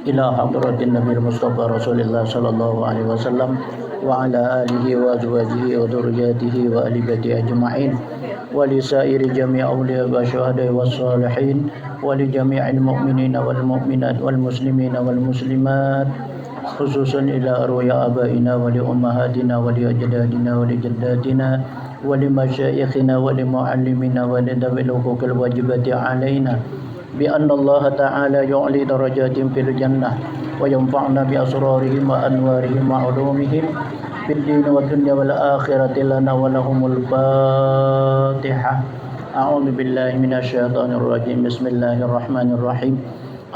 ila hadratin Nabi Mustafa Rasulullah sallallahu alaihi wasallam wa ala alihi wa azwajihi wa dzurriyyatihi wa ali baiti ajma'in wa li sa'iri jami' awliya wa syuhada was salihin wa li jami'il mu'minina wal mu'minat wal muslimina wal muslimat khususan ila arwah abaina wa li ummahatina wa li ajdadina wa li jaddatina wa li masyayikhina wa li muallimina wa li dawil huquqil wajibati alaina بأن الله تعالى يعلي درجات في الجنة وينفعنا بأسرارهم وأنوارهم وعلومهم في الدين والدنيا والآخرة لنا ولهم الفاتحة أعوذ بالله من الشيطان الرجيم بسم الله الرحمن الرحيم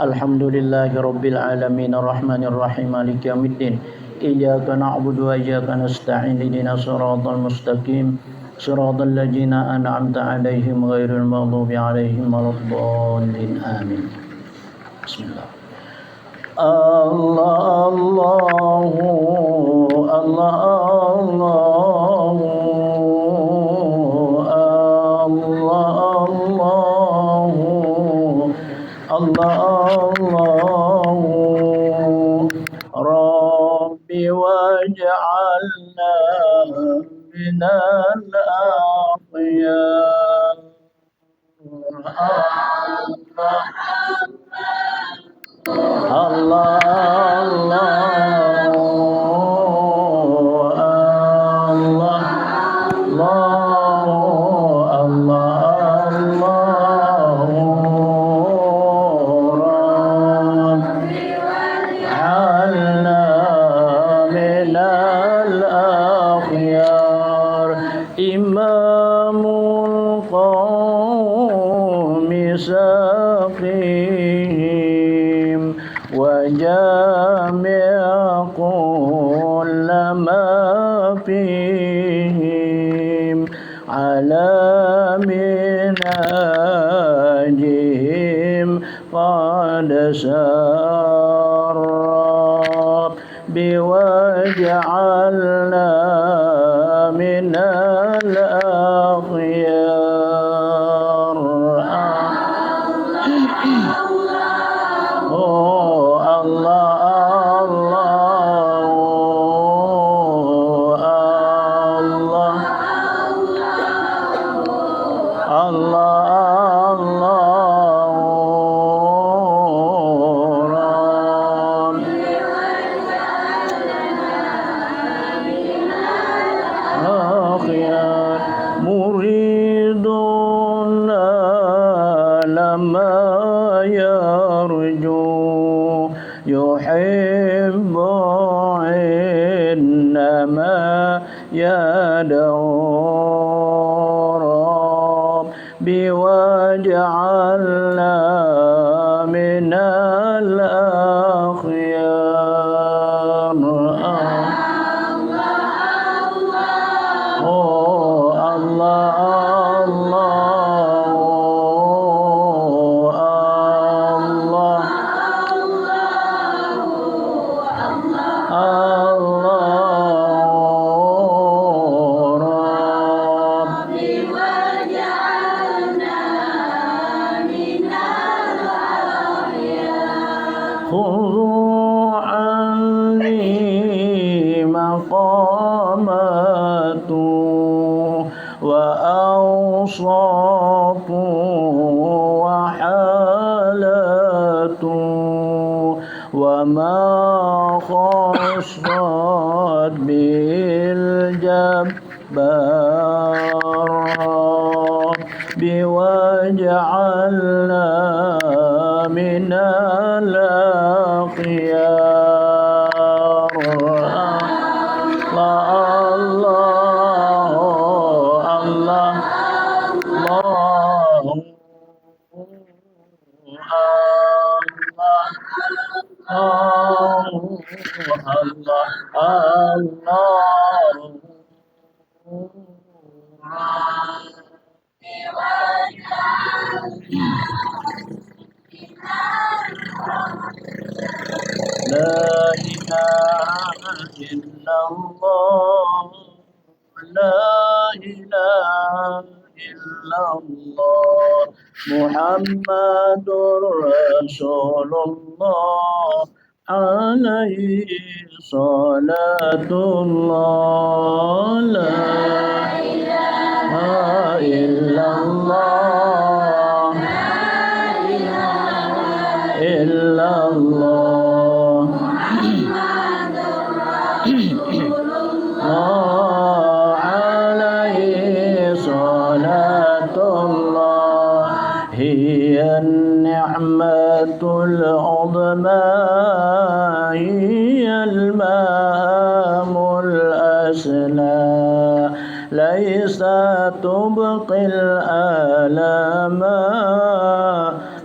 الحمد لله رب العالمين الرحمن الرحيم مالك يوم الدين إياك نعبد وإياك نستعين اهدنا الصراط المستقيم صراط الذين أنعمت عليهم غير المغضوب عليهم ولا الضالين آمين بسم الله الله الله الله الله الله ربي واجعلنا من الأخيار إمام القوم سقيم وجامع كل ما فيهم على منهجهم قد سار بوجعلنا من الأخيار muriduna lama yarju yuhibbu innama yad'u rabbi waj'alna minal akhyar خذوا عني مقامات وأوصاف وحالات وما خصت به الجبار بوجعلنا من الأخيار لا إله إلا الله لا إله إلا الله الله محمد رسول الله عليه صلاة الله لا إله إلا الله إلا الله محمد رسول الله عليه صلاة الله هي النعمة العظمى هي المام الأسنى ليس تبقي الآلام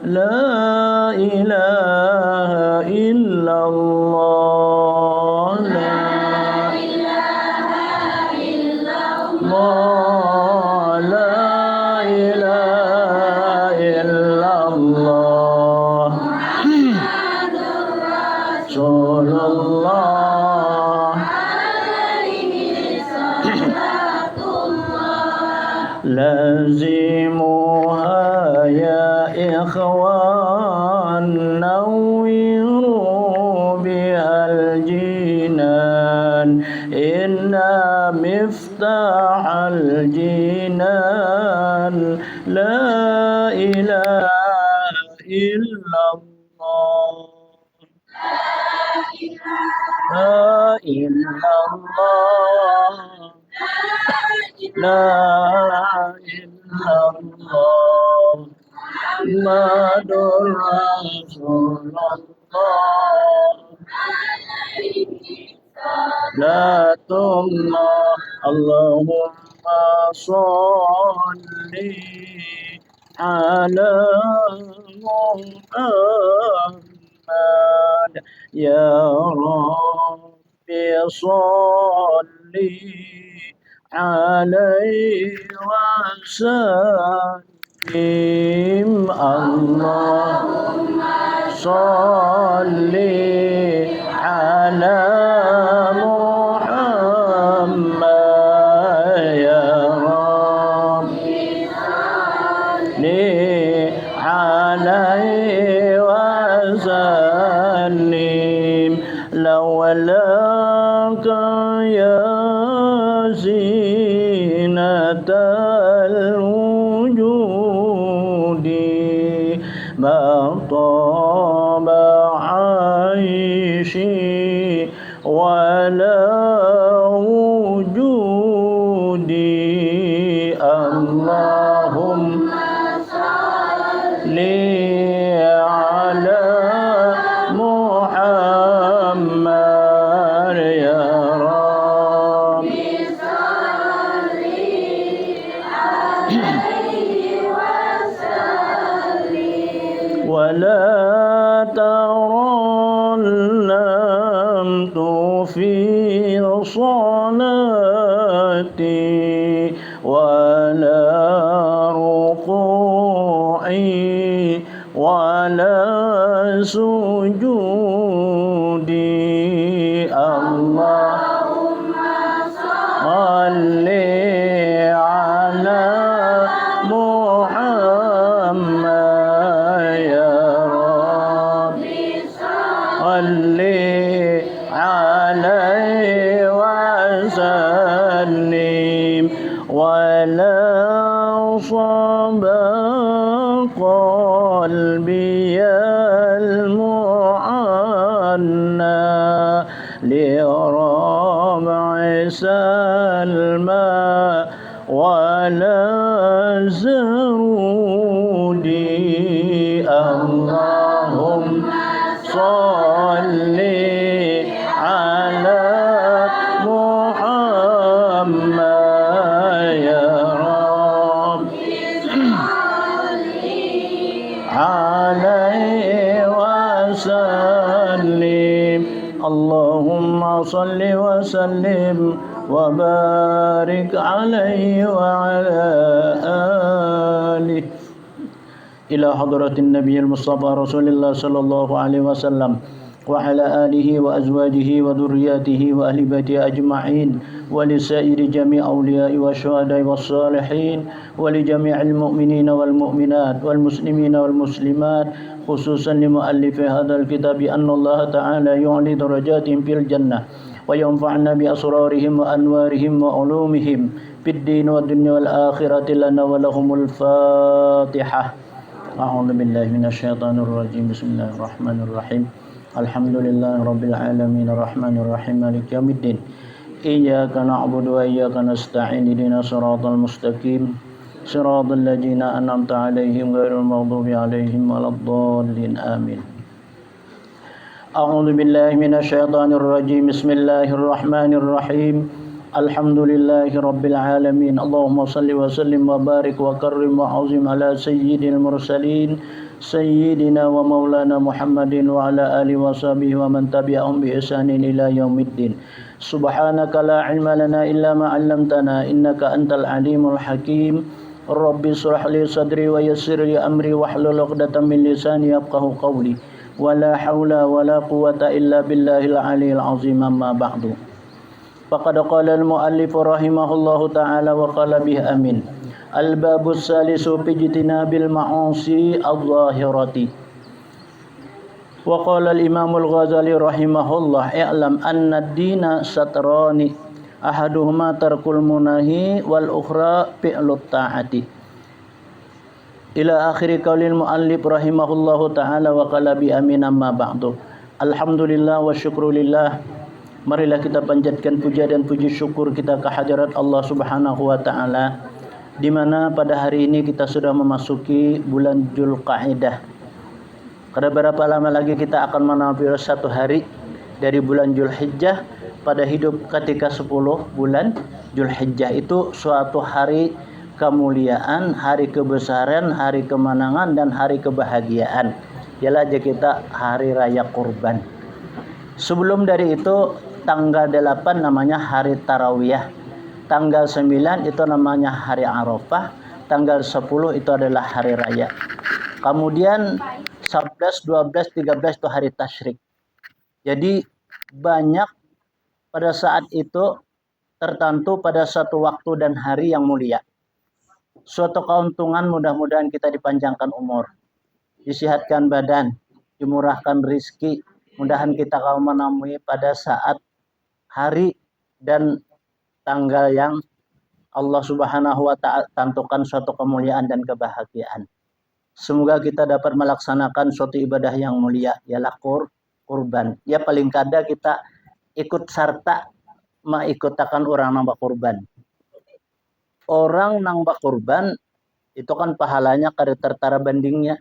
لا إله إلا الله لا إله إلا الله لا إله إلا الله محمد رسول الله عليه صلاة الله لازموها يا إخوان نوّروا بها الجنان إن مفتاح الجنان لا إله إلا الله لا إلا الله لا إلا الله محمد رسول الله لا تمنع اللهم صل على محمد يا ربي صل عليه وسلم اللهم صل على محمد يا ربي صل عليه وسلم لولاك يا زينة الوجود ما طاب عيشي ولا وجودي اللهم صل على محمد يا ربي صل عليه وسلم ولا ترنمت في صلاتي ولا ركوعي ولا سجودي اللهم صل على محمد يا ربي صل عليه وسلم ولا صاب قلبي المعنى لربع سلمى ولا زرودي اللهم صل على محمد يا ربي عليه وسلم اللهم صل وسلم وبارك عليه وعلى آله إلى حضرة النبي المصطفى رسول الله صلى الله عليه وسلم وعلى آله وأزواجه وذرياته وأهل بيته أجمعين ولسائر جميع أولياء والشهداء والصالحين ولجميع المؤمنين والمؤمنات والمسلمين والمسلمات خصوصا لمؤلف هذا الكتاب أن الله تعالى يعلي درجاتهم في الجنة وينفعنا بأسرارهم وأنوارهم وعلومهم في الدين والدنيا والآخرة لنا ولهم الفاتحة. أعوذ بالله من الشيطان الرجيم. بسم الله الرحمن الرحيم. الحمد لله رب العالمين الرحمن الرحيم مالك يوم الدين إياك نعبد وإياك نستعين اهدنا الصراط المستقيم صراط الذين أنعمت عليهم غير المغضوب عليهم ولا الضالين آمين. أعوذ بالله من الشيطان الرجيم. بسم الله الرحمن الرحيم. الحمد لله رب العالمين. اللهم صل وسلم وبارك وكرم وعظم على سيد المرسلين سيدنا ومولانا محمد وعلى آله وصحبه ومن تبعهم بإحسان إلى يوم الدين. سبحانك لا علم لنا إلا ما علمتنا إنك أنت العليم الحكيم. رب اشرح لي صدري ويسر لي أمري واحلل عقدة من لساني يفقهوا قولي ولا حول ولا قوة إلا بالله العلي العظيم. أما بعد فقد قال المؤلف رحمه الله تعالى وقال به أمين. الباب الثالث في اجتناب المعاصي الظاهرة. وقال الإمام الغزالي رحمه الله اعلم أن الدين شطران أحدهما ترك المناهي والأخرى فعل الطاعة. إلى آخر قول المؤلف رحمه الله تعالى وقال به أمين. أما بعد alhamdulillah wa syukrulillah. Marilah kita panjatkan puja dan puji syukur kita kehadirat Allah Subhanahu wa taala, di mana pada hari ini kita sudah memasuki bulan Dzulqa'dah. Kada berapa lama lagi kita akan menampil satu hari dari bulan Dzulhijjah. Pada hidup ketika 10 bulan Dzulhijjah itu suatu hari kemuliaan, hari kebesaran, hari kemenangan dan hari kebahagiaan. Ialah kita hari raya kurban. Sebelum dari itu tanggal 8 namanya hari Tarawiyah. Tanggal 9 itu namanya hari Arafah. Tanggal 10 itu adalah hari raya. Kemudian 11, 12, 13 itu hari Tasyrik. Jadi banyak pada saat itu tertentu pada satu waktu dan hari yang mulia. Suatu keuntungan, mudah-mudahan kita dipanjangkan umur, disihatkan badan, dimurahkan rizki. Mudahan kita kau menemui pada saat hari dan tanggal yang Allah Subhanahu wa ta'ala tentukan suatu kemuliaan dan kebahagiaan. Semoga kita dapat melaksanakan suatu ibadah yang mulia, ialah kurban. Ya paling kada kita ikut serta mengikutakan orang nambah kurban. Orang nambah kurban itu kan pahalanya kada tertara bandingnya.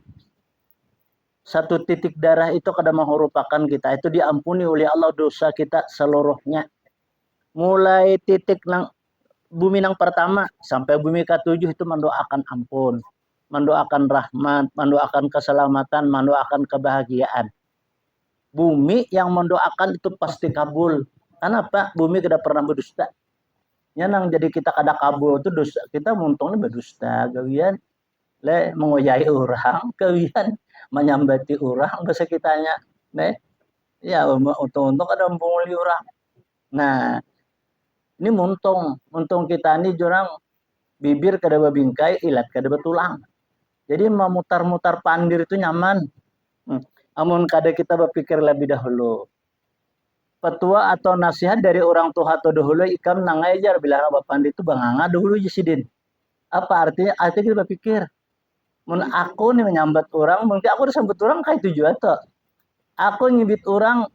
Satu titik darah itu kada menghurupakan kita, itu diampuni oleh Allah dosa kita seluruhnya. Mulai titik nang bumi nang pertama sampai bumi ke-7 itu mendoakan ampun, mendoakan rahmat, mendoakan keselamatan, mendoakan kebahagiaan. Bumi yang mendoakan itu pasti kabul. Kenapa? Bumi kada pernah berdusta. Nang jadi kita kada kabul itu dosa kita, untungnya berdusta, gawian le mengoyai orang, gawian menyambati orang bahasa kitanya, ya untung-untung ada mempunguli orang. Nah, ini muntung kita ini jurang bibir kada babingkai, ilat kada betulang. Jadi memutar-mutar pandir itu nyaman. Amun kada kita berpikir lebih dahulu. Petua atau nasihat dari orang tua atau dahulu ikam nangajar bila bapak pandir itu banganga dahulu jisidin. Apa artinya? Artinya kita berpikir. Mun aku nih menyambat orang, mungkin aku udah sambut orang kayak tujuan tuh. Aku ngibit orang,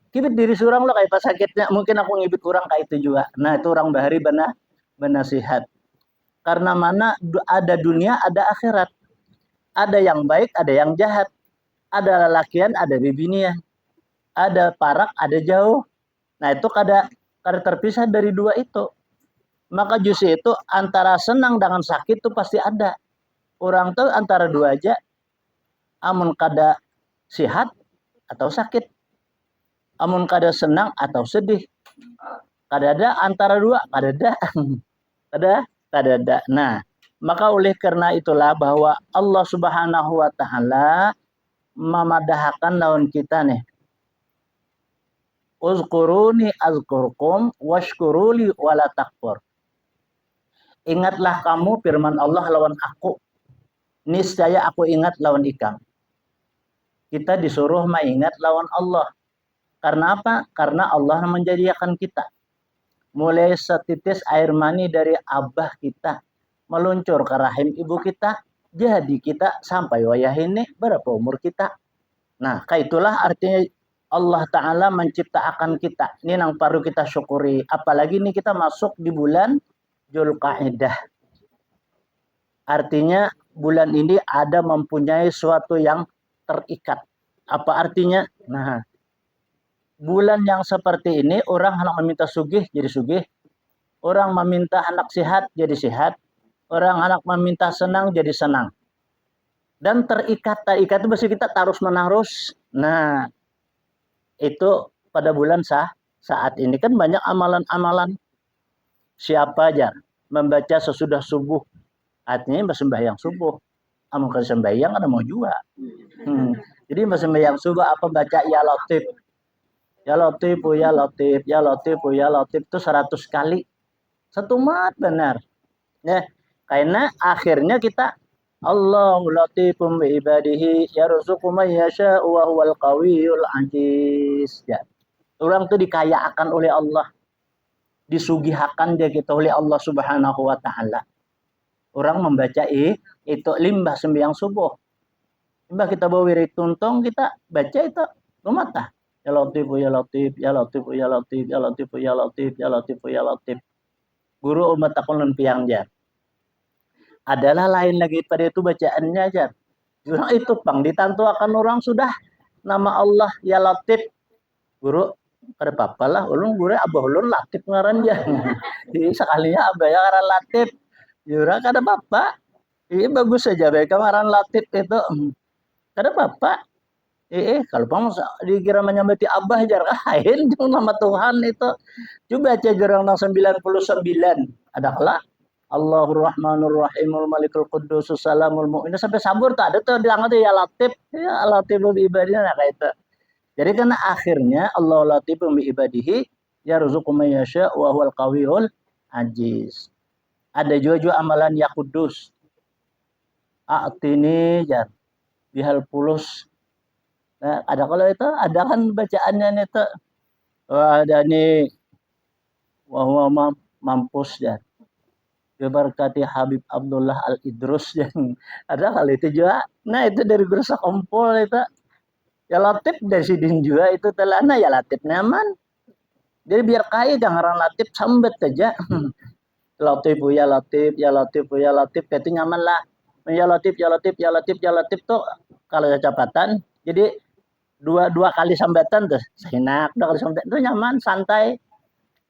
kibit diri seorang lo kayak pas sakitnya, mungkin aku ngibit orang kayak itu juga. Nah itu orang bahari benasihat. Karena mana ada dunia, ada akhirat. Ada yang baik, ada yang jahat. Ada lelakian, ada bibinian. Ada parak, ada jauh. Nah itu kada terpisah dari dua itu. Maka justru itu antara senang dengan sakit itu pasti ada. Orang tuh antara dua aja, amun kada sehat atau sakit, amun kada senang atau sedih, kada ada antara dua, kada ada. Nah, maka oleh karena itulah bahwa Allah Subhanahu wa taala memadahkan lawan kita nih. Uzkuruni azkurkum washkuruli wala takfur. Ingatlah kamu firman Allah lawan aku. Niscaya aku ingat lawan ikam. Kita disuruh mengingat lawan Allah. Karena apa? Karena Allah menjadikan kita. Mulai setitis air mani dari abah kita meluncur ke rahim ibu kita, jadi kita sampai wayah ini berapa umur kita. Nah, itulah artinya Allah Ta'ala menciptakan kita. Ini yang perlu kita syukuri. Apalagi ini kita masuk di bulan Dzulqa'dah. Artinya bulan ini ada mempunyai suatu yang terikat. Apa artinya? Nah, bulan yang seperti ini orang hendak meminta sugih jadi sugih. Orang meminta anak sehat jadi sehat. Orang anak meminta senang jadi senang. Dan terikat itu berarti kita terus menerus. Nah, itu pada bulan saat ini kan banyak amalan-amalan. Siapa aja membaca sesudah subuh. Artinya sembahyang subuh. Amun sembahyang ada mau juga. Jadi sembahyang subuh apa baca ya Latif. Ya Latif, ya Latif, ya Latif, ya Latif itu 100 kali. Satu mat benar. Ya, karena akhirnya kita Allahu latifum bi ibadihi yarzuqu man yasha'u wa huwal qawiyul aziz. Ya. Orang itu dikayakan oleh Allah. Disugihakan dia kita oleh Allah Subhanahu wa taala. Orang membaca itu limbah sembahyang subuh. Limbah kita bawa wirid tuntung kita baca itu lumata. Ya Latif, ya Latif, ya Latif, ya Latif, ya Latif, ya Latif, ya Latif, ya Latif. Guru umat takun piang jar. Adalah lain lagi pada itu bacaannya aja. Jurang itu pang ditantu akan orang sudah nama Allah ya Latif. Guru kada apa lah, ulun guru abah ulun Latif ngaran ya. Jadi sekalinya abah ya ngaran Latif. Jurang kada apa. Iya bagus saja mereka ngaran Latif itu. Kada apa. Kalau pang dikira menyambati abah jar lain nama Tuhan itu. Coba aja jurang 99. Ada kelak Allahur Rahmanur Rahimul Malikul Quddus Salamul Mu'min sampai sabur tak ada tuh bilang itu ya Latif ya Latiful bi ibadihi nah kayak itu. Jadi karena akhirnya Allah Latiful bi ibadihi yarzuqu may yasha wa huwal qawiyul aziz. Ada juga amalan ya Kudus. A'tini jar bihal pulus. Nah, ada kalau itu ada kan bacaannya itu ada nih wah mampus jar. Berkati Habib Abdullah Al-Idrus yang ada kali itu juga. Nah itu dari guru sekompol itu. Ya Latif dari sidin juga itu telana ya Latif nyaman. Jadi biar kaya jangan Latif sambet aja. Latif ya Latif, ya Latif, ya Latif itu nyaman lah. Ya Latif, ya Latif, ya Latif, ya Latif tuh kalau kecepatan. Jadi dua kali sambatan tuh. Enak, dua kali sambatan itu nyaman, santai.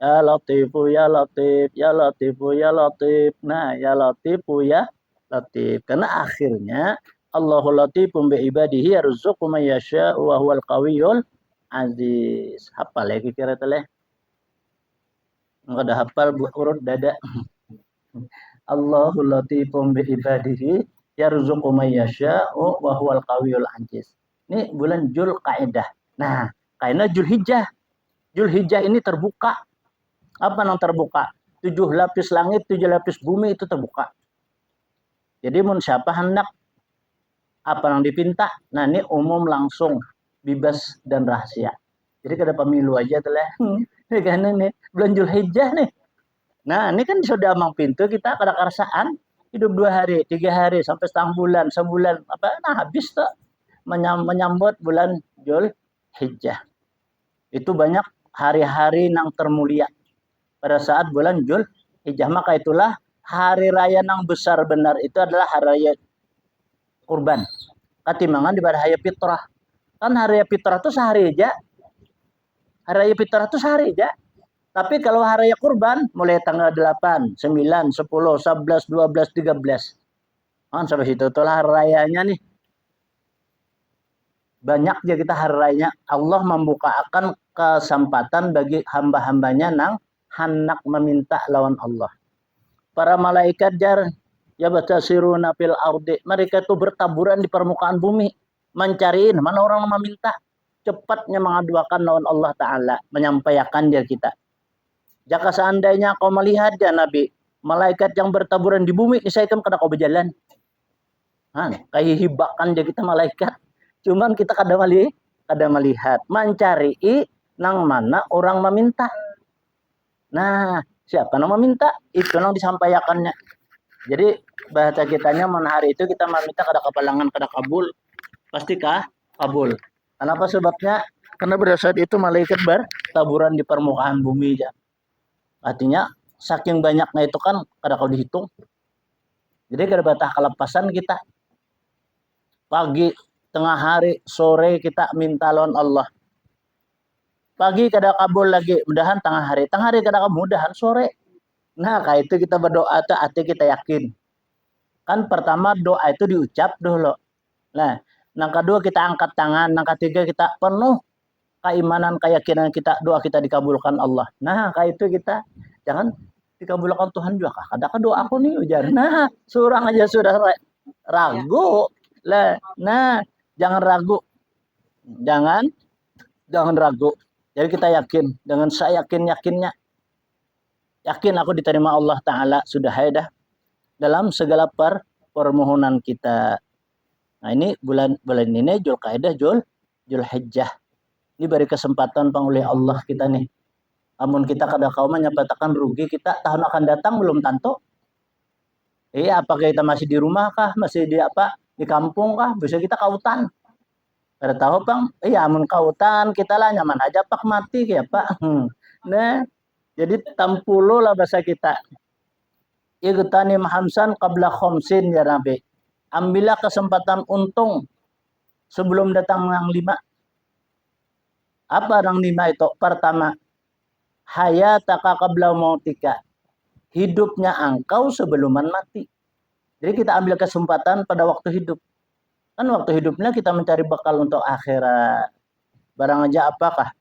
Ya Latifu ya Latif, ya Latifu ya Latif. Nah, ya Latifu ya Latif. Karena akhirnya Allahu Latifum bi ibadihi yarzuqu man yasha wa huwal qawiyul aziz. Hafal lagi kira teh. Enggak ada hafal urut dada. Allahu Latifum bi ibadihi yarzuqu man yasha wa huwal qawiyul aziz. Ini bulan Dzulqa'dah. Nah, karena Dzulhijjah. Dzulhijjah ini terbuka. Apa yang terbuka? 7 lapis langit, 7 lapis bumi itu terbuka. Jadi mun siapa hendak apa yang dipinta, nah ini umum langsung bebas dan rahasia. Jadi kada pemilu aja telah. Karena nih bulan Dzulhijjah nih. Nah, ini kan sudah mang pintu kita kada karasaan hidup 2 hari, 3 hari sampai setengah bulan, sebulan apa nah habis tuh menyambut bulan Dzulhijjah. Itu banyak hari-hari yang termulia. Pada saat bulan Dzulhijjah, maka itulah hari raya yang besar benar itu adalah hari raya kurban. Katimangan di hari raya fitrah. Kan hari raya fitrah itu sehari aja. Hari raya fitrah itu sehari aja. Tapi kalau hari raya kurban mulai tanggal 8, 9, 10, 11, 12, 13. Kan sampai situ itulah hari rayanya nih. Banyak ya kita hari rayanya. Allah membukakan kesempatan bagi hamba-hambanya nang hendak meminta lawan Allah. Para malaikat jar ya batasiruna fil ardi. Mereka itu bertaburan di permukaan bumi mencariin mana orang meminta. cepatnya mengaduakan lawan Allah Ta'ala, menyampaikan dia kita. Jika seandainya kau melihat ya Nabi, malaikat yang bertaburan di bumi, saya kan kada kau berjalan. Kayak hibakan dia kita malaikat. Cuman kita kada melihat. Mencari nang mana orang meminta. Nah, siapa yang meminta? Itu yang disampaikannya. Jadi bahasa kitanya mana hari itu kita meminta kada kepalangan, kada kabul. Pastikah kabul. Kenapa sebabnya? Karena pada saat itu malaikat bertaburan di permukaan bumi ya. Artinya saking banyaknya itu kan kada kau dihitung. Jadi kada batah kelepasan kita. Pagi, tengah hari, sore kita minta lawan Allah. Pagi kada kabul lagi, mudahan tengah hari. Tengah hari kada kabul, mudahan sore. Nah, kayak itu kita berdoa tuh hati kita yakin. Kan pertama doa itu diucap dulu. Nah, yang kedua kita angkat tangan, yang ketiga kita penuh keimanan, keyakinan kita, doa kita dikabulkan Allah. Nah, kayak itu kita jangan dikabulkan Tuhan juga. Kadang doa aku nih ujar. Nah, seorang aja sudah ragu. Lah, nah, jangan ragu. Jangan ragu. Jadi kita yakin dengan saya yakinnya. Yakin aku diterima Allah Ta'ala sudah dah dalam segala permohonan kita. Nah, ini bulan ini Zulkaidah, Zulhijjah. Ini beri kesempatan oleh Allah kita nih. Amun kita kada kau menyatakan rugi kita tahun akan datang belum tentu. Apakah kita masih di rumah kah? Masih di apa? Di kampung kah? Bisa kita kautan. Kada tahu Bang. Amun kautan kita lah nyaman aja pak mati ya Pak. Nah, jadi tampulo lah bahasa kita. Igtani mahamsan qabla khomsin ya Nabi. Ambillah kesempatan untung sebelum datang yang 5. Apa yang 5 itu? Pertama, hayataka qabla mautika. Hidupnya engkau sebelum mati. Jadi kita ambil kesempatan pada waktu hidup. Kan waktu hidupnya kita mencari bekal untuk akhirat. Barang aja apakah?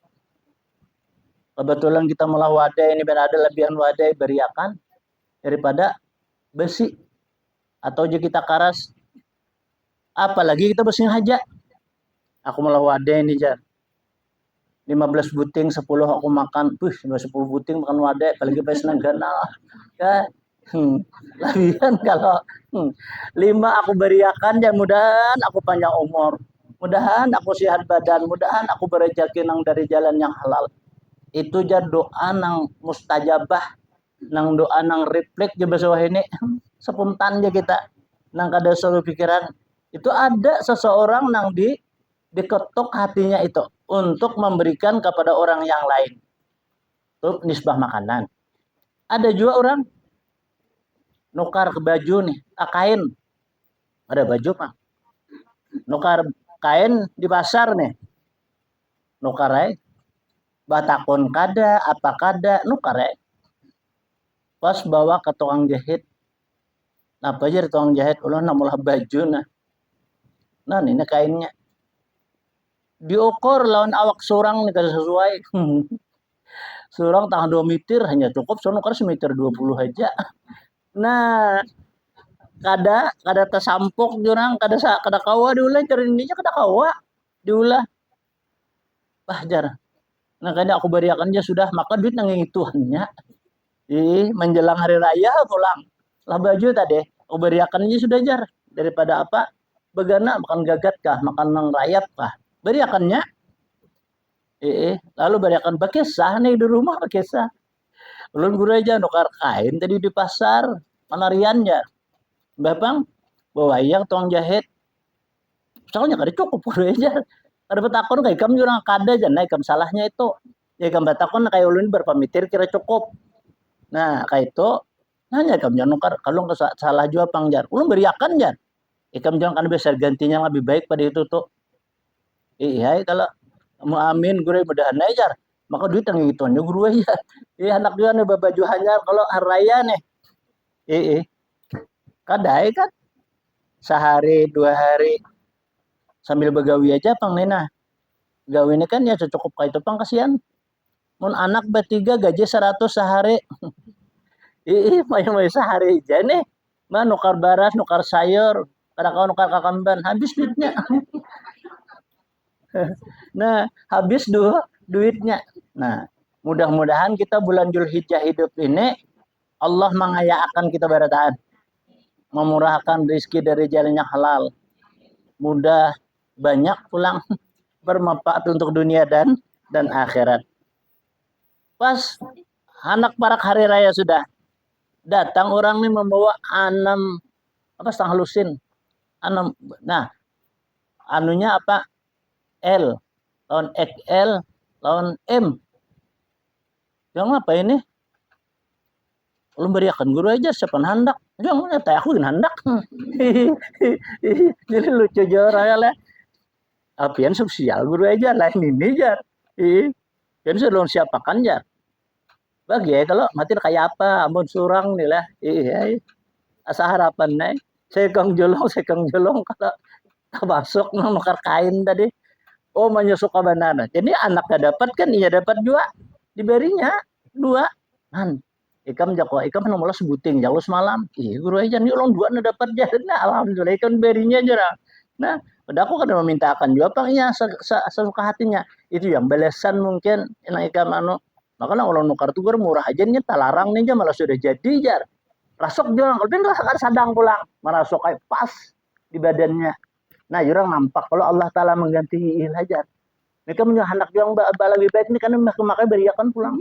Kebetulan kita malah wadai ini berada lebihan wadai beriakan daripada besi. Atau aja kita karas. Apalagi kita besi haja. Aku malah wadai ini jar. 15 buting, 10 aku makan. 10 buting makan wadai. Apalagi pas nenggana. Ya. Lagian kalau 5 aku beriakan ya mudahan aku panjang umur. Mudahan aku sehat badan. Mudahan aku berrezeki nang dari jalan yang halal. Itu jar doa nang mustajabah. Nang doa nang refleks di bahasa ini. Sepuntan aja kita. Nang kada selalu pikiran. Itu ada seseorang nang diketuk hatinya itu untuk memberikan kepada orang yang lain. Itu nisbah makanan. Ada juga orang nukar ke baju nih, kain. Ada baju Pak. Nukar kain di pasar nih. Nukar batakon kada, apa kada, nukar pas bawa ke tukang jahit. Apa aja tukang jahit ulah namulah baju nah. Nah, ini kainnya. Diukur lawan awak seorang nih kada sesuai. Seorang tangan 2 meter hanya cukup sono kan semeter 20 aja. Nah, kada tersampok jurang kada kawa diulah carinya kada kawa diulah. Jar. Nah, kayaknya aku beriakan aja sudah maka duit nang ngituannya. Menjelang hari raya pulang. Lah baju tadi aku beriakan aja sudah jar daripada apa? Begana makan gagat kah, makan nang rayap kah. Beriakannya. Lalu beriakan bakesah nih di rumah bakesah. Ulun guru aja nukar kain tadi di pasar, manariannya. Bapang bawa yang tuang jahit. Soalnya kada cukup guru aja. Kada betakon kayak ikam jurang kada aja nah ikam salahnya itu. Ya ikam betakon kayak ulun berpamitir kira cukup. Nah, kayak itu nanya ikam jangan nukar kalau nggak salah juga pangjar. Ulun beriakan jar. Ikam jangan kan besar gantinya lebih baik pada itu tuh. Kalau mau amin guru mudahan ajar maka duit yang gitu aja guru aja anak juga nih baju hanya kalau hari raya nih kadai kan sehari 2 hari sambil begawi aja pang nena gawe ini kan ya cukup kayak itu pang kasihan mun anak bertiga gaji 100 sehari mau sehari aja nih mah nukar baras nukar sayur kadang kau nukar kakamban habis duitnya Nah, habis duitnya. Nah, mudah-mudahan kita bulan Zulhijjah hidup ini Allah mengayakan kita barataan, memurahkan rezeki dari jalan yang halal, mudah, banyak pulang, bermanfaat untuk dunia dan akhirat. Pas anak parak hari raya sudah datang orang ini membawa setengah lusin, nah anunya apa, L lawan XL lawan M. Jangan apa ini? Lu beriakan guru aja siapa hendak. Jangan tanya aku hendak. Jadi lucu aja lah. Apian sosial guru aja lain ini jar. Jadi sudah siapa kan jar. Bagi ya kalau mati kayak apa, amun surang nih lah. Asa harapan nih. Sekang jolong kalau masuk nukar kain tadi. Oh menyusuk ke banana. Jadi anaknya dapat kan, iya dapat juga. Diberinya dua. Kan ikam jako ikam nomor sebuting jauh semalam. Guru aja nih ulang dua nih dapat jadi. Nah alhamdulillah ikan berinya jarang. Nah udah aku kan memintakan juga pak ya sesuka hatinya. Itu yang balasan mungkin enak ikam makanya ulang nukar tuh murah aja nih talarang nih aja malah sudah jadi jar. Rasok jual kalau rasa sadang pulang merasuk kayak pas di badannya. Nah jurang nampak kalau Allah Ta'ala mengganti hajar. Mereka punya anak yang lebih baik ini karena makanya beriakan pulang.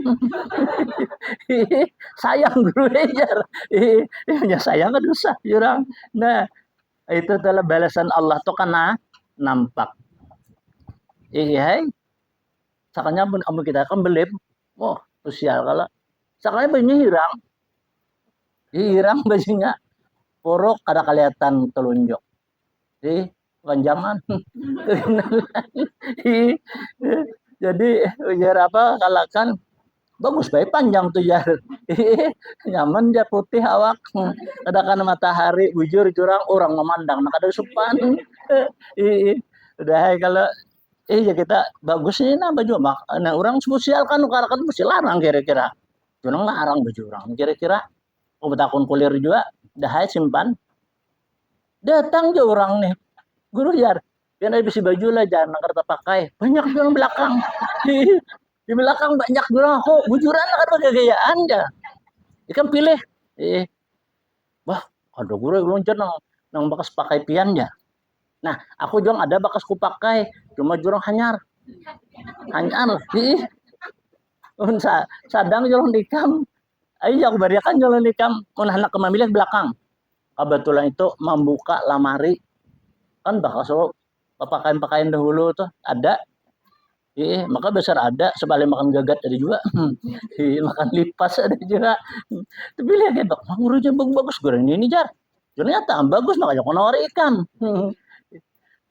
Sayang guru ajar. Punya sayang kan dosa jurang. Nah itu adalah balasan Allah tuh karena nampak. Iya, sakanya pun kamu kita kan belim. Oh, sosial kalau sakanya bajunya hirang bajunya. Porok ada kelihatan telunjuk. Panjangan. Jadi ujar apa kalau kan bagus baik panjang tuh jar. Nyaman dia putih awak. Ada kan matahari bujur curang orang memandang nak ada supan. Udah kalau ya kita bagus ini nah baju mak. Nah orang sosial kan ukarakan mesti larang kira-kira. Curang larang baju orang kira-kira. Oh betakun kulir juga dah simpan. Datang aja orang nih guru jar biar ada besi baju lah jangan kerta pakai banyak orang belakang di belakang banyak orang kok bujuran kan pakai gayaan ya ikan pilih wah ada guru belum nang bakas pakai pian ya nah aku jong ada bakas ku pakai cuma jurang hanyar sadang jolong dikam ayo aku bariakan jolong dikam mun anak kemamilih belakang kebetulan itu membuka lamari kan bakal pakaian dahulu tuh ada maka besar ada sebalik makan gagat ada juga makan lipas ada juga tapi lihat dok gurunya bagus goreng ini jar ternyata bagus makanya kau nawar ikan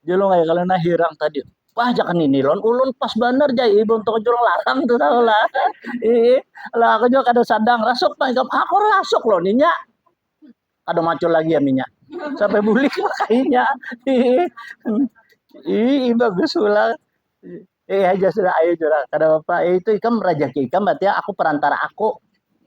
jolong kayak kalau hirang tadi wah jangan ini lon ulun pas bener jai untuk jolong larang tuh tau lah lah aku juga ada sadang rasuk pak aku rasuk loh ninya ada macul lagi ya minyak sampai bulik makainya bagus ulang aja sudah ayo jurang kada bapak itu ikam raja ikam berarti aku perantara aku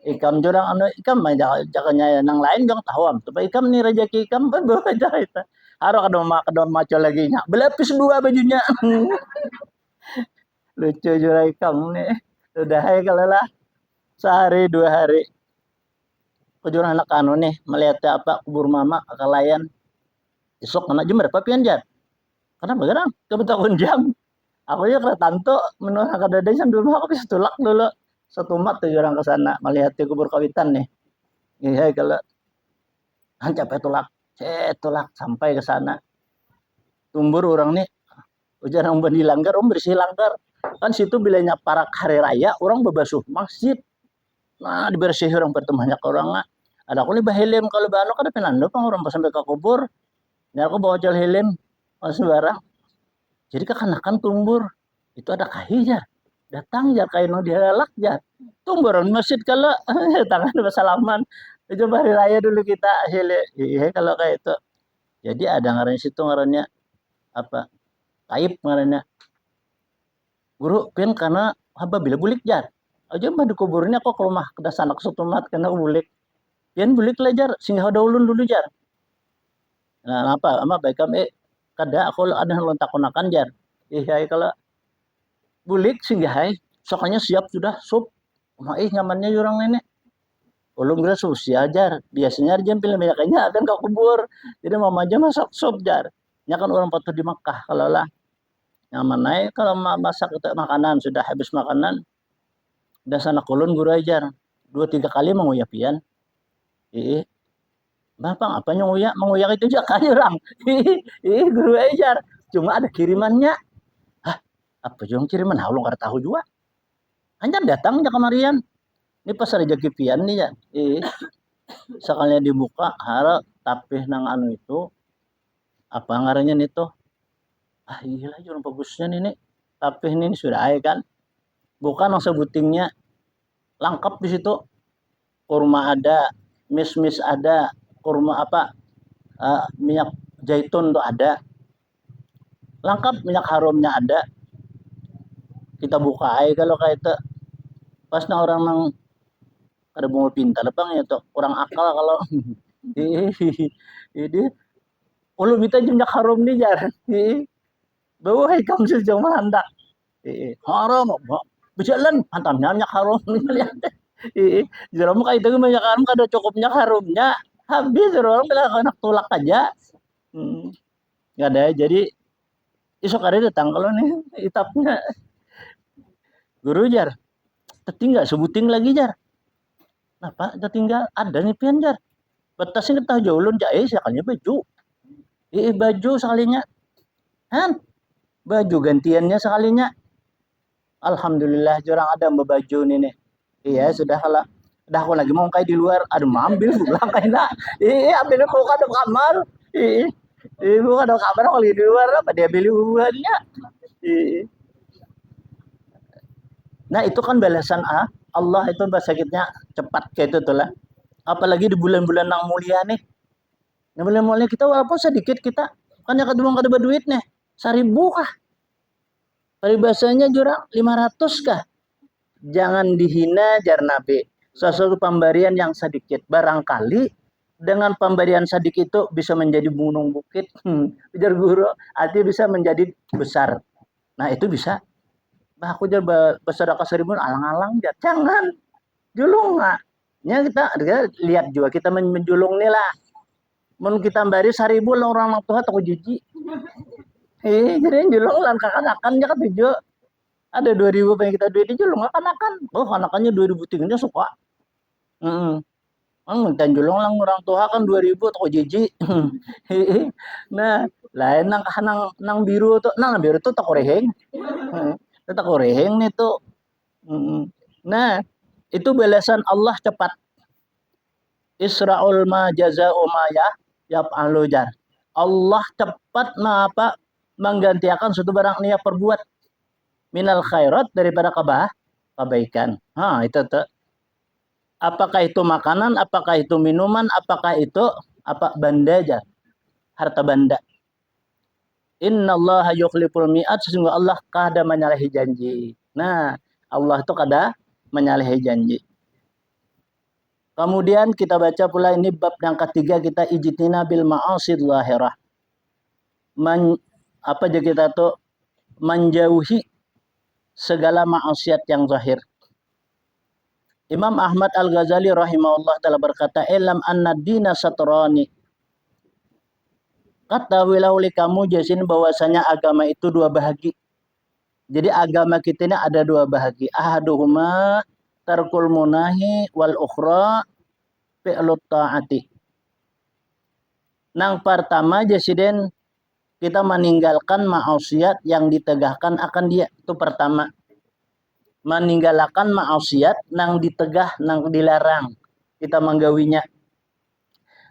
ikam jurang ikam jangan yang lain jangan tahu tapi ikam nih raja ikam bawa aja itu harus kada maco lagi nya belapis dua bajunya lucu jurang ikam nih udah kalau lah sehari 2 hari kujurang anak nih melihat apa kubur mama kekalayan esok anak jam berapa pian jar karena begadang kebetulan jam aku ya ke tanto menurut ada desa dulu aku bisa tulak dulu satu mat tuh orang ke sana melihat kubur kawitan nih iya kalau capek tulak sampai ke sana tumbur orang nih ujar orang dilanggar bersih langgar kan situ bilanya para hari raya orang berbasuh masjid nah dibersih orang bertemannya ke orang ada aku nih bahelem kalau bano kan penando pang orang pas sampai ke kubur ini aku bawa jal helm masih barang jadi kekanakan tumbur itu ada kahinya datang ya kain dia lelak ya tumburan masjid kalau tangan bersalaman coba hari raya dulu kita hele kalau kayak itu jadi ada ngarannya situ ngarannya apa taib ngarannya guru pian karena haba bila bulik jar aja mah di kuburnya kok ke rumah ke sana ke sutumat karena bulik pian bulik lah jar singgah daulun dulu jar nah apa baik kami kada aku ada lontak konakan jar Iya kalau bulik singgah hai. Soalnya siap sudah sup. Nyamannya orang nenek. Ulum kira sosial jar. Biasanya jam pilih minyaknya kan kau kubur. Jadi mama aja masak sup jar. Nya kan orang patut di Makkah kalau lah nyaman naik kalau masak itu makanan sudah habis makanan dan sana kulun guru ajar 2-3 kali menguyapian. Ih, Bapak apanya nguyak? Menguyak itu aja kan orang. Guru ajar. Cuma ada kirimannya. Hah, apa yang kiriman? Ulun kada tahu juga. Hanya datang aja kemarian. Ini pas ada pian nih ya. Sekalinya dibuka harap tapi nang anu itu apa ngarannya itu? Iya lah orang bagusnya nih. Tapi ini sudah ada kan. Bukan nang sebutingnya lengkap di situ. Kurma ada, mis-mis ada, kurma apa? Minyak zaitun tuh ada. Lengkap minyak harumnya ada. Kita buka aja kalau kayak itu. Pas na orang nang ada bungul pintar bang ya tuh kurang akal kalau ini ulu minta minyak harum nih jar. Bawa hai kamu sejauh mana haram berjalan hantamnya minyak harum lihat. Jadi kayak itu minyak harum kada cukup minyak harumnya habis orang bilang anak tulak aja. Nggak ada jadi esok hari datang kalau nih itapnya guru jar tertinggal sebuting lagi jar. Nah pak tertinggal ada nih pian jar batasnya kita jauh ulun jai sekalinya baju. Baju sekalinya. Han, baju gantiannya sekalinya. Alhamdulillah jurang ada baju nih. Iya sudah lah. Dah aku lagi mau kayak di luar. Aduh ambil pulang kayak nak. Ambil buka ada kamar. Buka ada kamar kalau di luar apa dia beli buahnya. Nah itu kan balasan Allah itu sakitnya cepat kayak itu tuh lah. Apalagi di bulan-bulan yang mulia nih. Nah bulan mulia kita walaupun sedikit kita kan yang kedua kada duit nih. 1.000 kah? Peribahasanya jurang 500 kah? Jangan dihina jar Nabi. Sesuatu pemberian yang sedikit. Barangkali dengan pemberian sedikit itu bisa menjadi gunung bukit. Jar guru, artinya bisa menjadi besar. Nah itu bisa. Bah aku jar bersedekah 1.000 alang-alang jar. Jangan. Julung nggak? Ya kita lihat juga kita menjulung nih lah. Mun kita bari 1.000 orang tua atau jijik. Jadi julung lan kakak-kakan ya kan tujuh. Ada 2.000 pengen kita duit aja lu nggak kan oh anakannya 2.000 tingginya suka dan julung lang orang tua kan 2.000 atau jiji. Nah lain nang biru tuh nang biru tuh tak koreheng tak koreheng nih tuh. Nah itu balasan Allah cepat. Isra'ul ma jaza'u ma ya jar. Allah cepat apa menggantikan suatu barang niat perbuat minal khairat daripada kebaikan. Itu tuh. Apakah itu makanan, apakah itu minuman, apakah itu apa benda aja, harta benda. Innallaha yukhliful mi'ad, sesungguhnya Allah kada menyalahi janji. Nah, Allah itu kada menyalahi janji. Kemudian kita baca pula ini bab yang ketiga kita ijtina bil ma'asid lahirah. Apa aja kita tuh menjauhi segala maksiat yang zahir. Imam Ahmad Al-Ghazali rahimahullah telah berkata, "Ilam anna dina satrani." Ketahuilah oleh kamu jasin bahwasanya agama itu dua bahagi. Jadi agama kita ini ada dua bahagi. Ahaduhuma tarkul munahi wal ukhra fi'lut ta'ati. Nang pertama jasiden kita meninggalkan maksiat yang ditegahkan akan dia. Itu pertama. Meninggalkan maksiat nang ditegah nang dilarang kita menggawinya.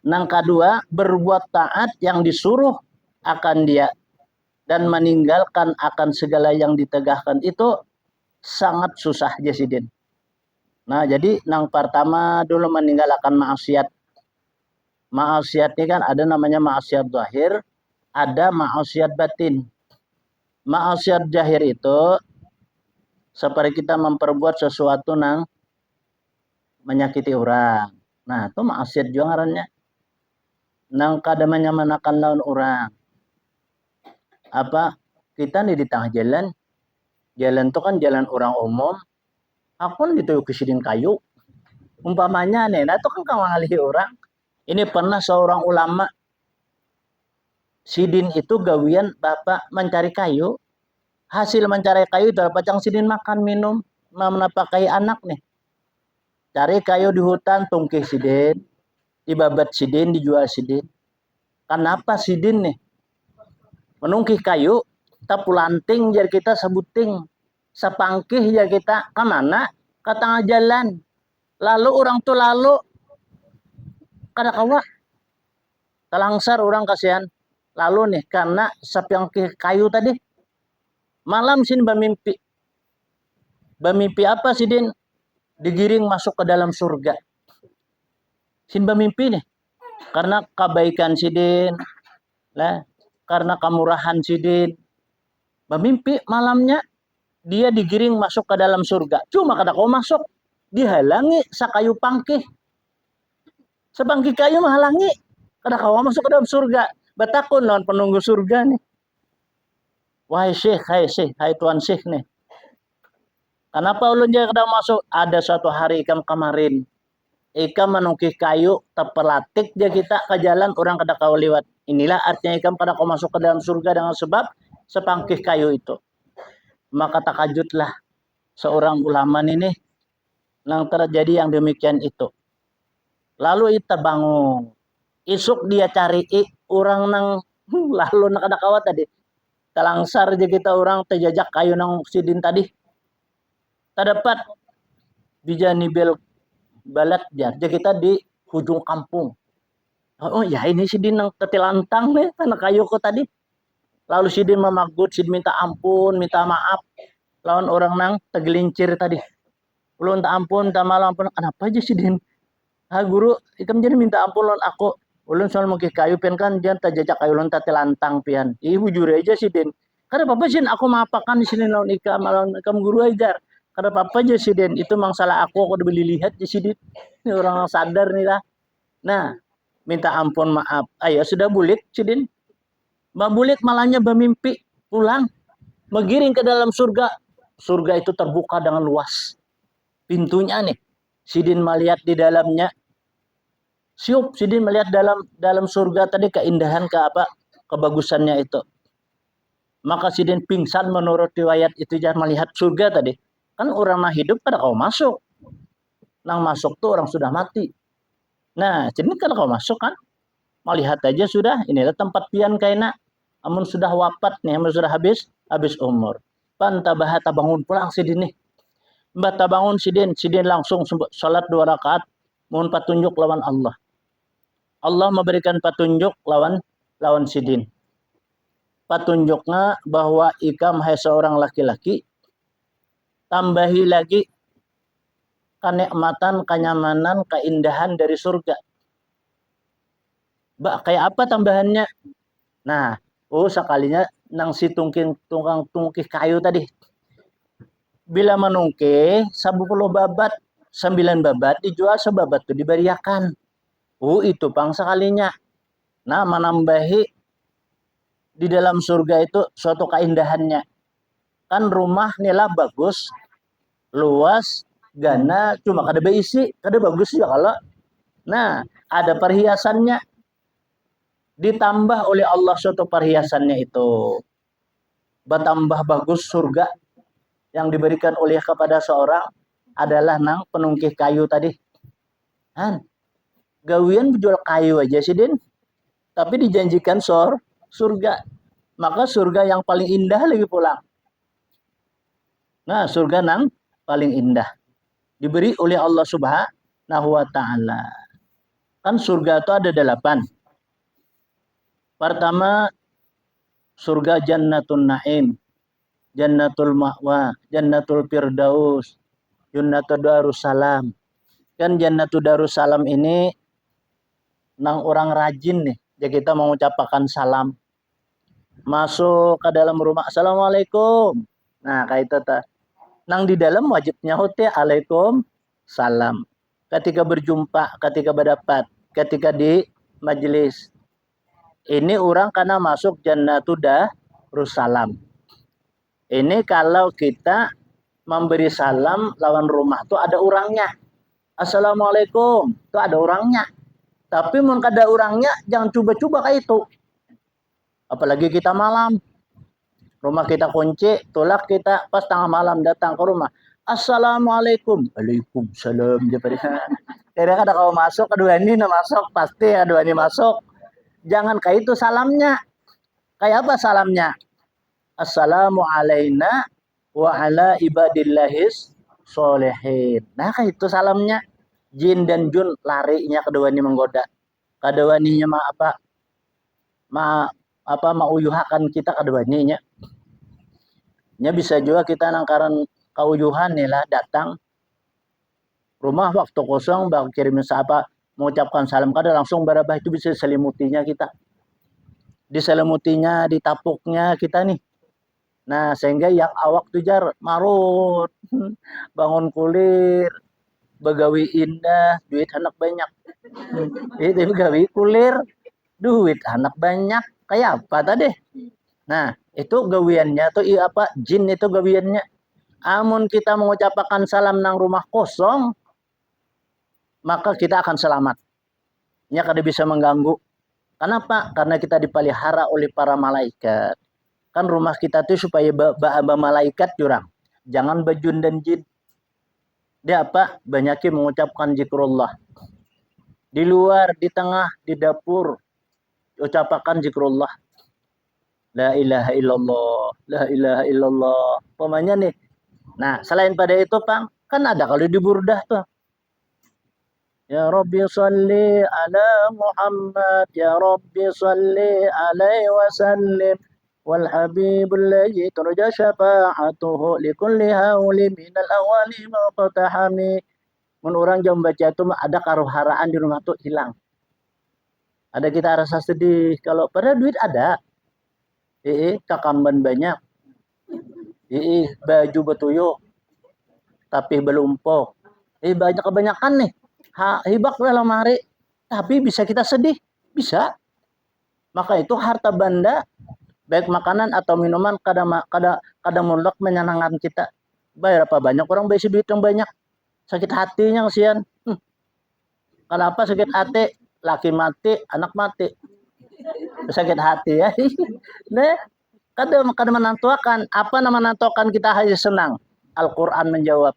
Nang kedua berbuat taat yang disuruh akan dia dan meninggalkan akan segala yang ditegahkan itu sangat susah jasidin. Nah jadi nang pertama dulu meninggalkan maksiat. Maksiat ini kan ada namanya maksiat zahir, ada maksiat batin. Maksiat zahir itu seperti kita memperbuat sesuatu nang menyakiti orang. Nah, itu maksiat juga ngarannya. Nang kada menyamanakan lawan orang. Apa kita nih di tengah jalan. Jalan itu kan jalan orang umum. Aku gitu ke sidin kayu. Umpamanya nih, nah itu kan kawali orang. Ini pernah seorang ulama sidin itu gawian bapak mencari kayu. Hasil mencari kayu dapat yang sidin makan minum, menapakai anak nih. Cari kayu di hutan, tungkih sidin, dibabat sidin, dijual sidin. Kenapa sidin nih? Menungkih kayu, kita pulanting jar kita sebuting, sepangkih jar kita kemana? Ke tengah jalan. Lalu orang tuh lalu kada kawa talangsar orang kasihan. Lalu nih karena sepangkih kayu tadi malam sin bermimpi. Bermimpi apa sidin? Digiring masuk ke dalam surga. Sin bermimpi nih. Karena kebaikan sidin, lah, karena kemurahan sidin. Bermimpi malamnya dia digiring masuk ke dalam surga. Cuma kada kau masuk, dihalangi sakayu pangkih. Sepangkih kayu menghalangi. Kada kau masuk ke dalam surga. Batakun lawan penunggu surga nih. Wahai syekh, hai tuan syekh nih. Kenapa ulun jangan kada masuk? Ada suatu hari ikam kemarin. Ikam menungkih kayu, terpelatik dia kita ke jalan, orang kada kau lewat. Inilah artinya ikam kada kau masuk ke dalam surga dengan sebab sepangkih kayu itu. Maka takajutlah seorang ulama ini yang terjadi yang demikian itu. Lalu kita bangun. Isuk dia cari orang nang lalu nak ada kawat tadi. Talangsar je kita orang terjajak kayu nang sidin tadi. Terdapat di Janibel balat jar. Jadi kita di hujung kampung. Oh ya ini sidin nang tetilantang nih karena kayu ko tadi. Lalu sidin memagut, sidin minta ampun, minta maaf lawan orang nang tegelincir tadi. Ulun minta ampun, minta maaf ampun. Kenapa aja sidin? Ha guru, ikam jadi minta ampun lawan aku. Ulun soal mungkin kayu pian kan jangan terjajak kayu ulun tetilantang pian. Ibu jure aja sidin. Kada apa-apa sin aku maapakan di sini lawan ikam guru ajar. Kada apa-apa aja sidin. Itu mang salah aku udah beli lihat di sidin. Ini orang yang sadar nih lah. Nah, minta ampun maaf. Ayo sudah bulik sidin. Mbak bulik malahnya bermimpi pulang. Menggiring ke dalam surga. Surga itu terbuka dengan luas. Pintunya nih. Sidin melihat di dalamnya. Siup sidin melihat dalam surga tadi keindahan ke apa? Kebagusannya itu. Maka sidin pingsan menurut riwayat itu jangan melihat surga tadi. Kan orang mah hidup kada kau masuk. Nang masuk tuh orang sudah mati. Nah, jadi kada kau masuk kan? Melihat aja sudah, inilah tempat pian kaina. Amun sudah wafat nih, amun sudah habis umur. Pantabah bangun pulang sidin nih. Mbak bangun sidin langsung salat 2 rakaat, mohon petunjuk lawan Allah. Allah memberikan petunjuk lawan sidin. Petunjuknya bahwa ikam hai seorang laki-laki, tambahi lagi kenikmatan, kenyamanan, keindahan dari surga. Mbak, kayak apa tambahannya? Nah, sekalinya nang si tukang tungkih kayu tadi. Bila menungkih 10 babat, 9 babat dijual sebabat itu diberiakan. Itu pang sekalinya. Nah, menambahi di dalam surga itu suatu keindahannya. Kan rumah nila bagus, luas, gana, cuma kada berisi, kada bagus juga kalau. Nah, ada perhiasannya. Ditambah oleh Allah suatu perhiasannya itu. Bertambah bagus surga yang diberikan oleh kepada seorang adalah nang penungkih kayu tadi. Han, gawian jual kayu aja sih Din. Tapi dijanjikan surga. Maka surga yang paling indah lagi pulang. Nah, surga nang paling indah diberi oleh Allah Subhanahu wa taala. Kan surga itu ada 8. Pertama, surga Jannatun Naim, Jannatul Ma'wa, Jannatul Firdaus, Jannatul Darussalam. Kan Jannatul Darussalam ini nang orang rajin nih. Jadi kita mengucapkan salam. Masuk ke dalam rumah, Assalamualaikum. Nah, kayak itu ta. Nang di dalam wajibnya hote alaikum salam. Ketika berjumpa, ketika berdapat, ketika di majelis. Ini orang karena masuk Jannatul Darussalam. Ini kalau kita memberi salam lawan rumah tuh ada orangnya. Assalamualaikum, tuh ada orangnya. Tapi mun kada orangnya jangan coba-coba kayak itu. Apalagi kita malam, rumah kita kunci, tulak kita pas tengah malam datang ke rumah. Assalamualaikum. Waalaikumsalam. Kira kada kau masuk, kedua ini masuk, pasti kedua ini masuk. Jangan kayak itu salamnya. Kayak apa salamnya? Assalamu alaina wa ala ibadillahis solehin. Nah kayak itu salamnya. Jin dan jun larinya kedua ini menggoda. Kedua ini ma apa? Mauyuhakan kita kedua ini nya. Nya bisa juga kita nangkaran kauyuhan nih lah datang rumah waktu kosong bang kirim apa mengucapkan salam kada langsung barabah itu bisa selimutinya kita. Diselimutinya, ditapuknya kita nih. Nah, sehingga yang awak tujar marut, bangun kulir, begawi indah, duit anak banyak. Itu begawi kulir, duit anak banyak. Kayak apa tadi? Nah, itu gawiannya tuh apa? Jin itu gawiannya. Amun kita mengucapkan salam nang rumah kosong, maka kita akan selamat. Nya kada bisa mengganggu. Kenapa? Karena kita dipelihara oleh para malaikat. Kan rumah kita tuh supaya malaikat jurang. Jangan bajun dan jin. Dia apa? Banyakin mengucapkan zikrullah. Di luar, di tengah, di dapur. Ucapkan zikrullah. La ilaha illallah. La ilaha illallah. Pemanya nih. Nah, selain pada itu, Pang, kan ada kalau di burdah tuh. Ya Rabbi salli ala Muhammad. Ya Rabbi salli alaihi wasallim. Wal habibul ladzi turja syafa'atuhu likulli hauli minal awali muqtahami. Mun orang jam baca itu ada karuharaan di rumah tuh hilang. Ada kita rasa sedih kalau pada duit ada. Kakamban banyak. Baju betuyo. Tapi belum pok. Banyak kebanyakan nih. Hibak dalam hari. Tapi bisa kita sedih. Bisa. Maka itu harta benda baik makanan atau minuman kadang mulak menyenangkan kita. Bayar apa banyak orang bayar duit yang banyak. Sakit hatinya kasihan. Kenapa sakit hati? Laki mati, anak mati. Sakit hati ya. Nah, kadang menantuakan apa nama menantuakan kita hanya senang. Al-Qur'an menjawab.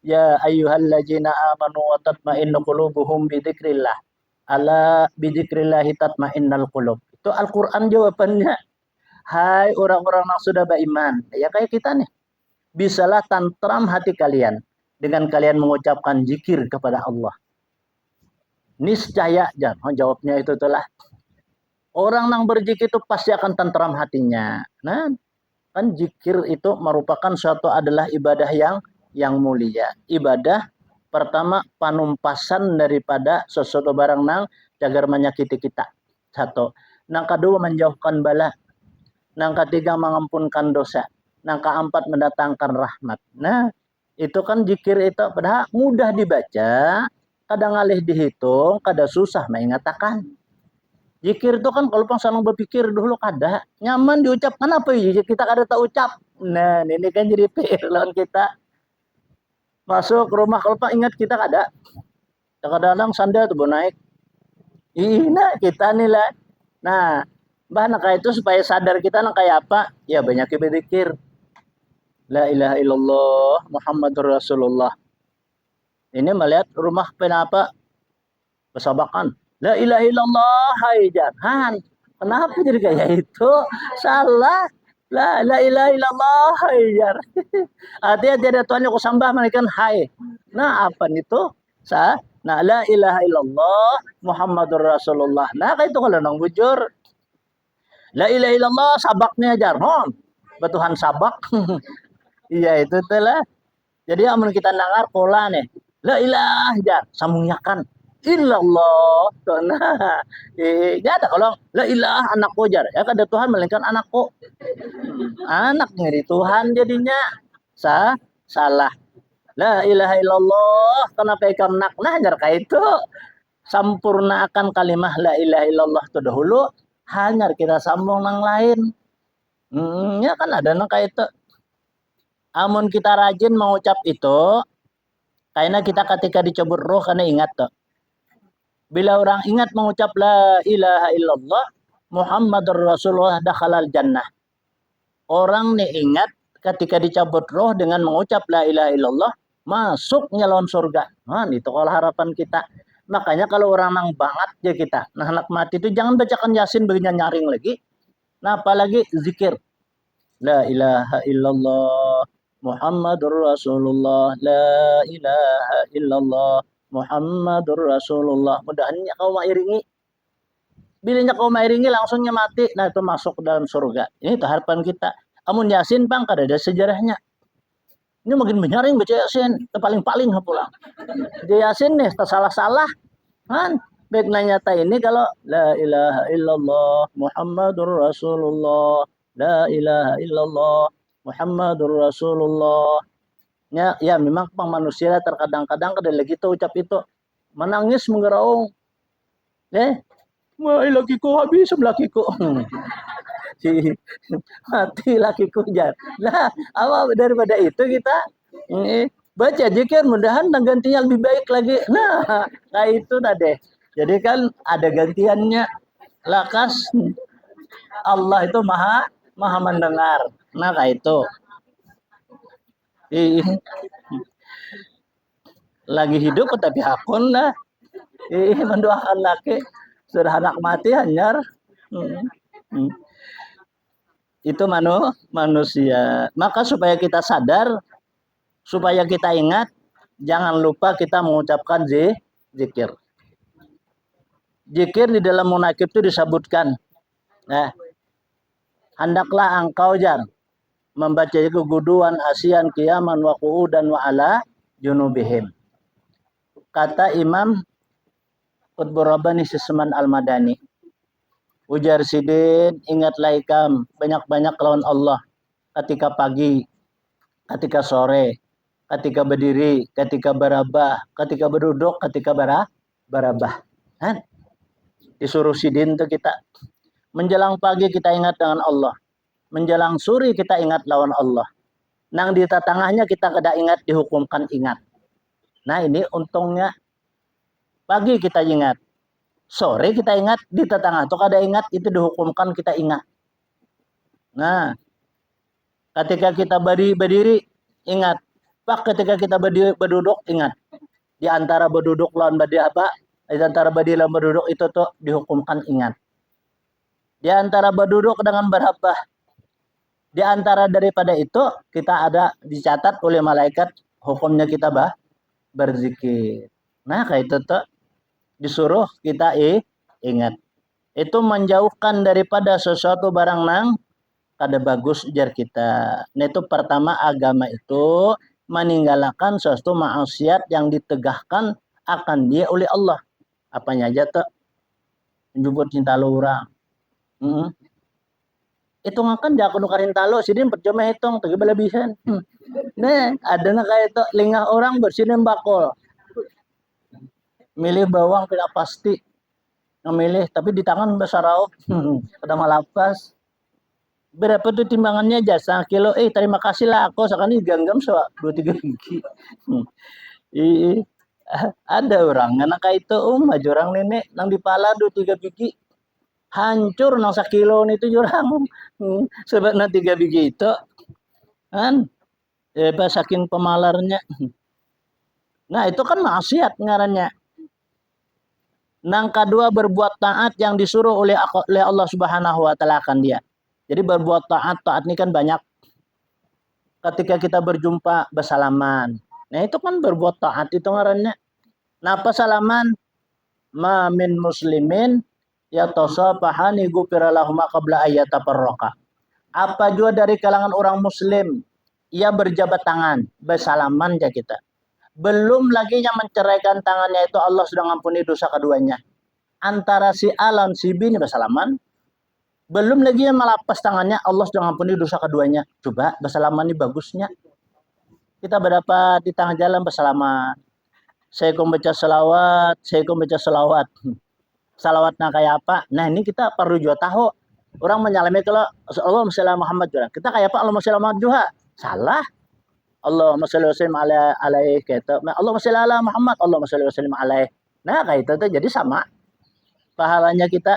Ya ayyuhallazina amanu wa tatma'innu qulubuhum bi dzikrillah. Ala bi dzikrillah tatma'innal qulub. Itu Al-Qur'an jawabannya. Hai orang-orang yang sudah beriman. Ya kayak kita nih. Bisalah tantram hati kalian. Dengan kalian mengucapkan zikir kepada Allah. Niscaya. Jawabnya itu telah. Orang yang berzikir itu pasti akan tantram hatinya. Nah, kan zikir itu merupakan suatu adalah ibadah yang mulia. Ibadah pertama panumpasan daripada sesuatu barang nang jagar menyakiti kita. Satu. Nang kedua menjauhkan bala. Nang ketiga mengampunkan dosa. Nang keempat mendatangkan rahmat. Nah, itu kan zikir itu padahal mudah dibaca, kadang ngalih dihitung, kada susah mengatakan. Zikir itu kan kalau pangsang berpikir dulu kada nyaman diucapkan apa ya kita kada tahu ucap. Nah, ini kan jadi PR lawan kita. Masuk rumah kalau Pak ingat kita kada. Kadang-kadang sandal tuh naik. Ina kita nilai. Nah, bahkan kayak itu supaya sadar kita nang kayak apa? Ya banyak berzikir. La ilaha illallah Muhammadur Rasulullah. Ini melihat rumah kenapa? Besabakan. La ilaha illallah hai jangan. Kenapa jadi kayak itu? Salah. La ilaha illallah hai jar. Artinya tidak tuannya ku sambah mereka hai. Nah apa itu? Nah la ilaha illallah Muhammadur Rasulullah. Nah kayak itu kalau nang bujur. La ilaha illallah sabaknya jar. Betuhan sabak. Iya itu telah. Jadi amun kita nangar pola nih. La ilaha jar. Samunyakan. Illallah. Nah, ada kalau la ilaha anakku jar. Ya kada Tuhan melainkan anakku. Anaknya di Tuhan jadinya. Salah. La ilaha illallah. Kenapa ikan nak? Nah jar kayak itu. Sampurnakan kalimah la ilaha illallah itu dahulu. Hanya kita sambung nang lain. Ya kan ada nang kayak itu. Amun kita rajin mengucap itu, karena kita ketika dicabut roh karena ingat tuh. Bila orang ingat mengucap la ilaha illallah Muhammadur Rasulullah dakhalal jannah. Orang nih ingat ketika dicabut roh dengan mengucap la ilaha illallah masuk nyalon surga. Nah, itu kalau harapan kita. Makanya kalau orang nang banget ya kita, nah anak mati itu jangan bacakan Yasin baginya nyaring lagi. Nah, apalagi zikir. La ilaha illallah Muhammadur Rasulullah. La ilaha illallah Muhammadur Rasulullah. Mudahannya kau mengiringi. Bilanya kau mengiringi langsungnya mati. Nah itu masuk ke dalam surga. Ini itu harapan kita. Amun Yasin bang kada ada sejarahnya. Ini makin menyaring baca Yasin. Paling-paling pulang. Di Yasin nih salah-salah. Kan? Baik nanya ini kalau la ilaha illallah Muhammadur Rasulullah. La ilaha illallah Muhammadur Rasulullah. Ya memang pang manusia terkadang-kadang kada lagi tuh ucap itu. Menangis menggeraung. Wah, lakiku habis lakiku. Si mati lakiku jar. Nah, apa daripada itu kita baca zikir mudahan dan gantinya lebih baik lagi. Nah, kayak itu tadi. Jadi kan ada gantiannya. Lakas Allah itu maha mendengar. Nah, kayak itu. Lagi hidup tapi hakun lah. Mendoakan laki sudah anak mati hanyar. Itu manusia. Maka supaya kita sadar, supaya kita ingat, jangan lupa kita mengucapkan zikir. Zikir di dalam munakib itu disebutkan. Nah, hendaklah engkau jar membaca keguduan asian kiaman wa qu'udan wa ala junubihim. Kata Imam Qutbur Rabbani Sisman Al-Madani. Ujar sidin, ingatlah ikam banyak-banyak lawan Allah ketika pagi, ketika sore, ketika berdiri, ketika berabah, ketika berduduk, ketika berabah. Kan? Disuruh sidin tuh kita. Menjelang pagi kita ingat dengan Allah. Menjelang sore kita ingat lawan Allah. Nang di tengahnya kita kada ingat dihukumkan ingat. Nah ini untungnya pagi kita ingat. Sore kita ingat, di tetangga tuh kada ingat, itu dihukumkan kita ingat. Nah, ketika kita berdiri ingat. Pak ketika kita berduduk ingat. Di antara berduduk lawan berdiri apa? Di antara berdiri lawan berduduk itu tuh dihukumkan ingat. Di antara berduduk dengan berhabah. Di antara daripada itu kita ada dicatat oleh malaikat hukumnya kita berzikir. Nah kayak itu tuh disuruh kita ingat. Itu menjauhkan daripada sesuatu barang nang kada bagus jar kita. Nah itu pertama agama itu meninggalkan sesuatu maksiat yang ditegahkan akan dia oleh Allah. Apanya aja tuh? Menjemput cinta orang. Itu ngakan jakun nukarin talo sini percuma hitung tegi balabisan. Nah ada na kayak itu lingah orang bersinin bakol. Milih bawang tidak pasti. Ngemilih tapi di tangan besar raup. Ada malapas. Berapa tuh timbangannya jasa kilo? Terima kasih lah aku sekarang ganggam so 2-3 biji. Ada orang anak kayak itu maju orang nenek nang dipala 2-3 biji. Hancur nang sakilo itu jurang. Sebab na 3 biji itu kan saking pemalarnya. Nah itu kan maksiat ngarannya. Nang kedua berbuat taat yang disuruh oleh Allah Subhanahu wa taala kan dia. Jadi berbuat taat ini kan banyak. Ketika kita berjumpa bersalaman. Nah itu kan berbuat taat itu ngarannya. Nah apa salaman? Ma min muslimin ya tasafahani gufira lahum qabla ayyatafarraqa. Apa juga dari kalangan orang muslim ia berjabat tangan, bersalaman ya kita. Belum lagi yang menceraikan tangannya itu Allah sudah mengampuni dosa keduanya. Antara si A dan si B ini bersalaman. Belum lagi yang melapas tangannya Allah sudah mengampuni dosa keduanya. Coba bersalaman ini bagusnya. Kita berdapat di tengah jalan bersalaman. Saya baca selawat, saya baca selawat. Salawatnya kayak apa? Nah ini kita perlu juga tahu. Orang menyalami kalau Allahumma sholli ala Muhammad juga. Kita kayak apa Allahumma sholli ala Muhammad juga. Salah. Allahumma sholli wa sallim alaihi kita. Allahumma sholli ala Muhammad, Allahumma sholli wa sallim alaihi. Nah, kayak itu tuh jadi sama. Pahalanya kita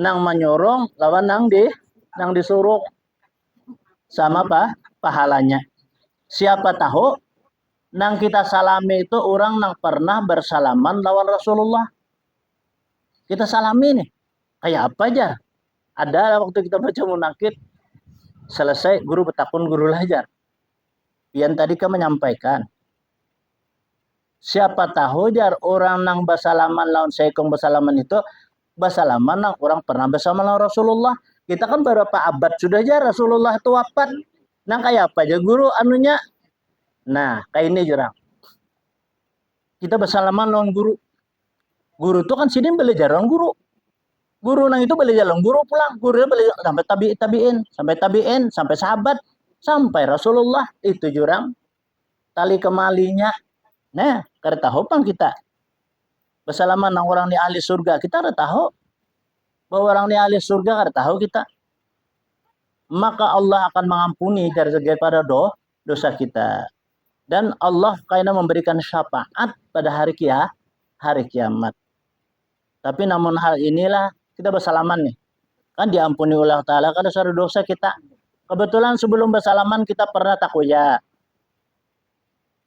nang menyorong lawan nang disuruh sama apa pahalanya. Siapa tahu nang kita salami itu orang nang pernah bersalaman lawan Rasulullah. Kita salami nih. Kayak apa aja? Ada waktu kita baca munakib selesai guru betakun guru lajar. Yang tadi kan menyampaikan siapa tahu jar orang nang basalaman lawan saikong basalaman itu basalaman nang orang pernah bersama lawan Rasulullah. Kita kan berapa abad sudah jar Rasulullah itu wafat. Nang kayak apa aja guru anunya. Nah, kayak ini jurang. Kita bersalaman lawan guru. Guru itu kan sini belajar lawan guru. Guru nang itu belajar lawan guru pulang. Guru belajar sampai tabiin, sampai sahabat, sampai Rasulullah itu jurang. Tali kemalinya. Nah, kada tahu pang kita. Bersalaman nang orang di ahli surga, kita ada tahu bahwa orang di ahli surga kada tahu kita. Maka Allah akan mengampuni dari daripada dosa kita. Dan Allah kayaknya memberikan syafaat pada hari kiamat. Tapi namun hal inilah kita bersalaman nih. Kan diampuni oleh Allah Ta'ala karena saudara dosa kita. Kebetulan sebelum bersalaman kita pernah takuya.